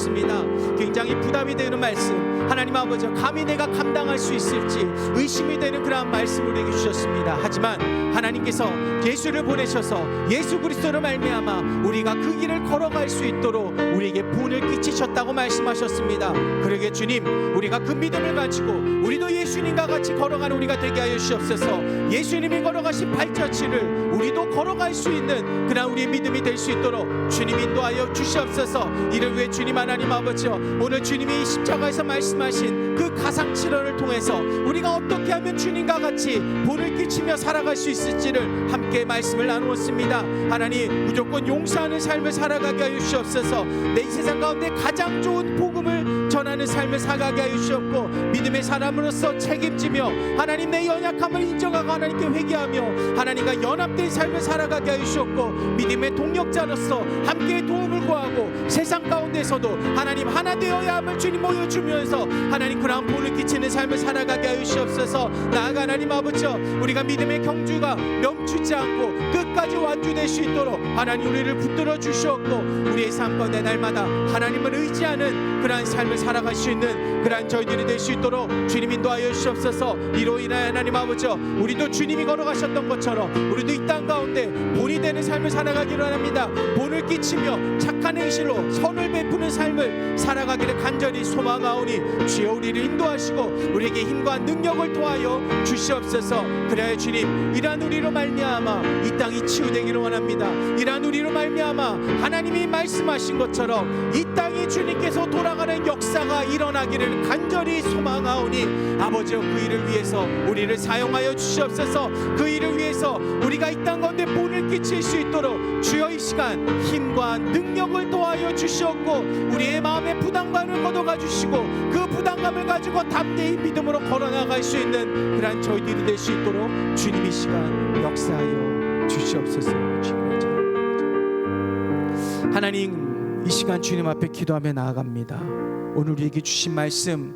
굉장히 부담이 되는 말씀, 하나님 아버지, 감히 내가 감당할 수 있을지 의심이 되는 그러한 말씀을 우리에게 주셨습니다. 하지만 하나님께서 예수를 보내셔서 예수 그리스도로 말미암아 우리가 그 길을 걸어갈 수 있도록 우리에게 본을 끼치셨다고 말씀하셨습니다. 그러게 주님, 우리가 그 믿음을 가지고 우리도 예수님과 같이 걸어가는 우리가 되게 하여 주시옵소서. 예수님이 걸어가신 발자취를 우리도 걸어갈 수 있는 그런 우리의 믿음이 될 수 있도록 주님 인도하여 주시옵소서. 이를 위해 주님 하나님 아버지, 오늘 주님이 십자가에서 말씀하신 그 가상칠언을 통해서 우리가 어떻게 하면 주님과 같이 본을 끼치며 살아갈 수 있을지를 함께 말씀을 나누었습니다. 하나님, 무조건 용서하는 삶을 살아가게 하여 주시옵소서. 내 이 세상 가운데 가장 좋은 복음을 전하는 삶을 살아가게 하여 주시옵고 믿음의 사람으로서 책임지며 하나님 내 연약함을 인정하고 하나님께 회개하며 하나님과 연합된 삶을 살아가게 하여 주시옵고 믿음의 동력자로서 함께 도움을 구하고 세상 가운데서도 하나님 하나 되어야 함을 주님 보여주면서 하나님 그러한 본을 끼치는 삶을 살아가게 하여 주시옵소서. 나아가 하나님 아버지, 우리가 믿음의 경주가 멈추지 않고 끝까지 완주될 수 있도록 하나님 우리를 붙들어 주시옵고 우리의 삶 가운데 날마다 하나님을 의지하는 그러한 삶을 살아갈 수 있는 그러한 저희들이 될 수 있도록 주님 인도하여 주시옵소서. 이로 인하여 하나님 아버지, 우리도 주님이 걸어가셨던 것처럼 우리도 이 땅 가운데 본이 되는 삶을 살아가기를 합니다. 본을 끼치며 착한 행실로 선을 베푸는 삶을 살아가기를 간절히 소망하오니 주여 우리를 인도하시고 우리에게 힘과 능력을 토하여 주시옵소서. 그래야 주님, 이러한 우리로 말미암아 말미암아 이 땅이 치유되기를 원합니다. 이러한 우리로 말미암아 하나님이 말씀하신 것처럼 이 땅이 주님께서 돌아가는 역사가 일어나기를 간절히 소망하오니 아버지여 그 일을 위해서 우리를 사용하여 주시옵소서. 그 일을 위해서 우리가 이 땅 가운데 본을 끼칠 수 있도록 주여 이 시간 힘과 능력을 도하여 주시옵고 우리의 마음의 부담감을 걷어가 주시고 그 부담감을 가지고 담대히 믿음으로 걸어나갈 수 있는 그러한 저희들이 될 수 있도록 주님 이 시간 역사하여 주시옵소서. 하나님 이 시간 주님 앞에 기도하며 나아갑니다. 오늘 우리에게 주신 말씀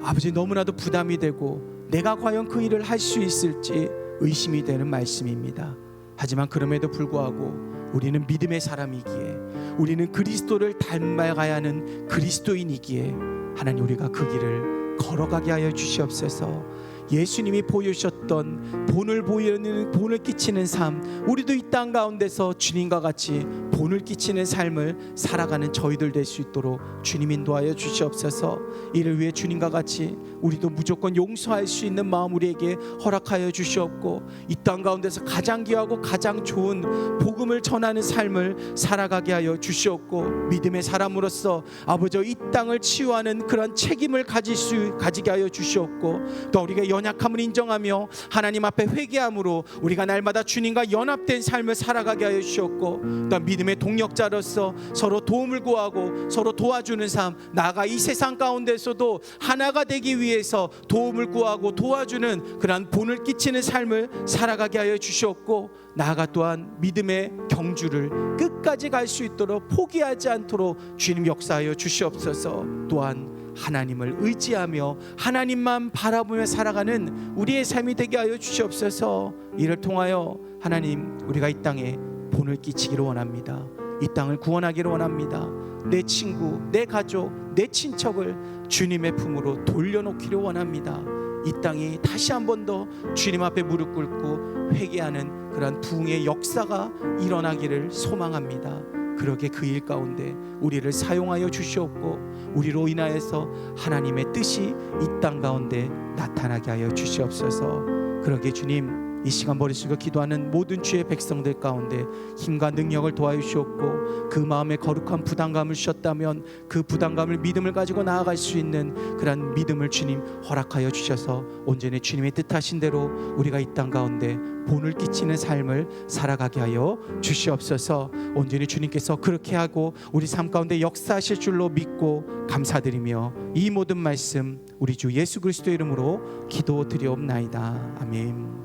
아버지 너무나도 부담이 되고 내가 과연 그 일을 할 수 있을지 의심이 되는 말씀입니다. 하지만 그럼에도 불구하고 우리는 믿음의 사람이기에 우리는 그리스도를 닮아가야 하는 그리스도인이기에 하나님 우리가 그 길을 걸어가게 하여 주시옵소서. 예수님이 보여주셨던 본을 끼치는 삶, 우리도 이 땅 가운데서 주님과 같이 본을 끼치는 삶을 살아가는 저희들 될 수 있도록 주님 인도하여 주시옵소서. 이를 위해 주님과 같이 우리도 무조건 용서할 수 있는 마음 우리에게 허락하여 주시옵고 이 땅 가운데서 가장 귀하고 가장 좋은 복음을 전하는 삶을 살아가게 하여 주시옵고 믿음의 사람으로서 아버지 이 땅을 치유하는 그런 책임을 가지게 하여 주시옵고 또 우리가 연약함을 인정하며 하나님 앞에 회개함으로 우리가 날마다 주님과 연합된 삶을 살아가게 하여 주시옵고 또 믿음의 동력자로서 서로 도움을 구하고 서로 도와주는 삶, 나아가 이 세상 가운데서도 하나가 되기 위해서 도움을 구하고 도와주는 그러한 본을 끼치는 삶을 살아가게 하여 주시옵고 나아가 또한 믿음의 경주를 끝까지 갈 수 있도록 포기하지 않도록 주님 역사하여 주시옵소서. 또한 하나님을 의지하며 하나님만 바라보며 살아가는 우리의 삶이 되게 하여 주시옵소서. 이를 통하여 하나님 우리가 이 땅에 본을 끼치기를 원합니다. 이 땅을 구원하기를 원합니다. 내 친구, 내 가족, 내 친척을 주님의 품으로 돌려놓기를 원합니다. 이 땅이 다시 한 번 더 주님 앞에 무릎 꿇고 회개하는 그런 부흥의 역사가 일어나기를 소망합니다. 그러게 그 일 가운데 우리를 사용하여 주시옵고 우리로 인하여서 하나님의 뜻이 이 땅 가운데 나타나게 하여 주시옵소서. 그러게 주님 이 시간 머리 숙여 기도하는 모든 주의 백성들 가운데 힘과 능력을 도와주시옵고 그 마음에 거룩한 부담감을 주셨다면 그 부담감을 믿음을 가지고 나아갈 수 있는 그런 믿음을 주님 허락하여 주셔서 온전히 주님의 뜻하신 대로 우리가 이 땅 가운데 본을 끼치는 삶을 살아가게 하여 주시옵소서. 온전히 주님께서 그렇게 하고 우리 삶 가운데 역사하실 줄로 믿고 감사드리며 이 모든 말씀 우리 주 예수 그리스도의 이름으로 기도드리옵나이다. 아멘.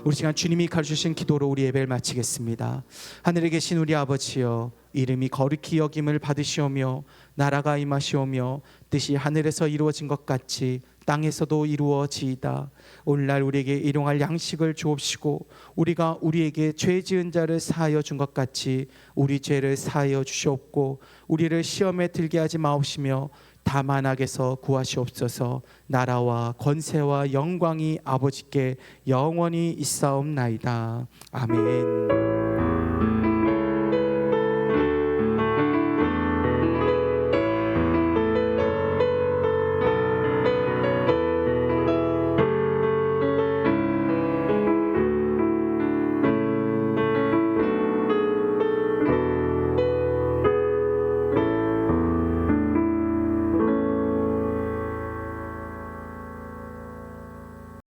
우리 시간 주님이 가르치신 기도로 우리 예배를 마치겠습니다. 하늘에 계신 우리 아버지여 이름이 거룩히 여김을 받으시오며 나라가 임하시오며 뜻이 하늘에서 이루어진 것 같이 땅에서도 이루어지이다. 오늘날 우리에게 일용할 양식을 주옵시고 우리가 우리에게 죄 지은 자를 사하여 준 것 같이 우리 죄를 사하여 주시옵고 우리를 시험에 들게 하지 마옵시며 다만 악에서 구하시옵소서. 나라와 권세와 영광이 아버지께 영원히 있사옵나이다. 아멘.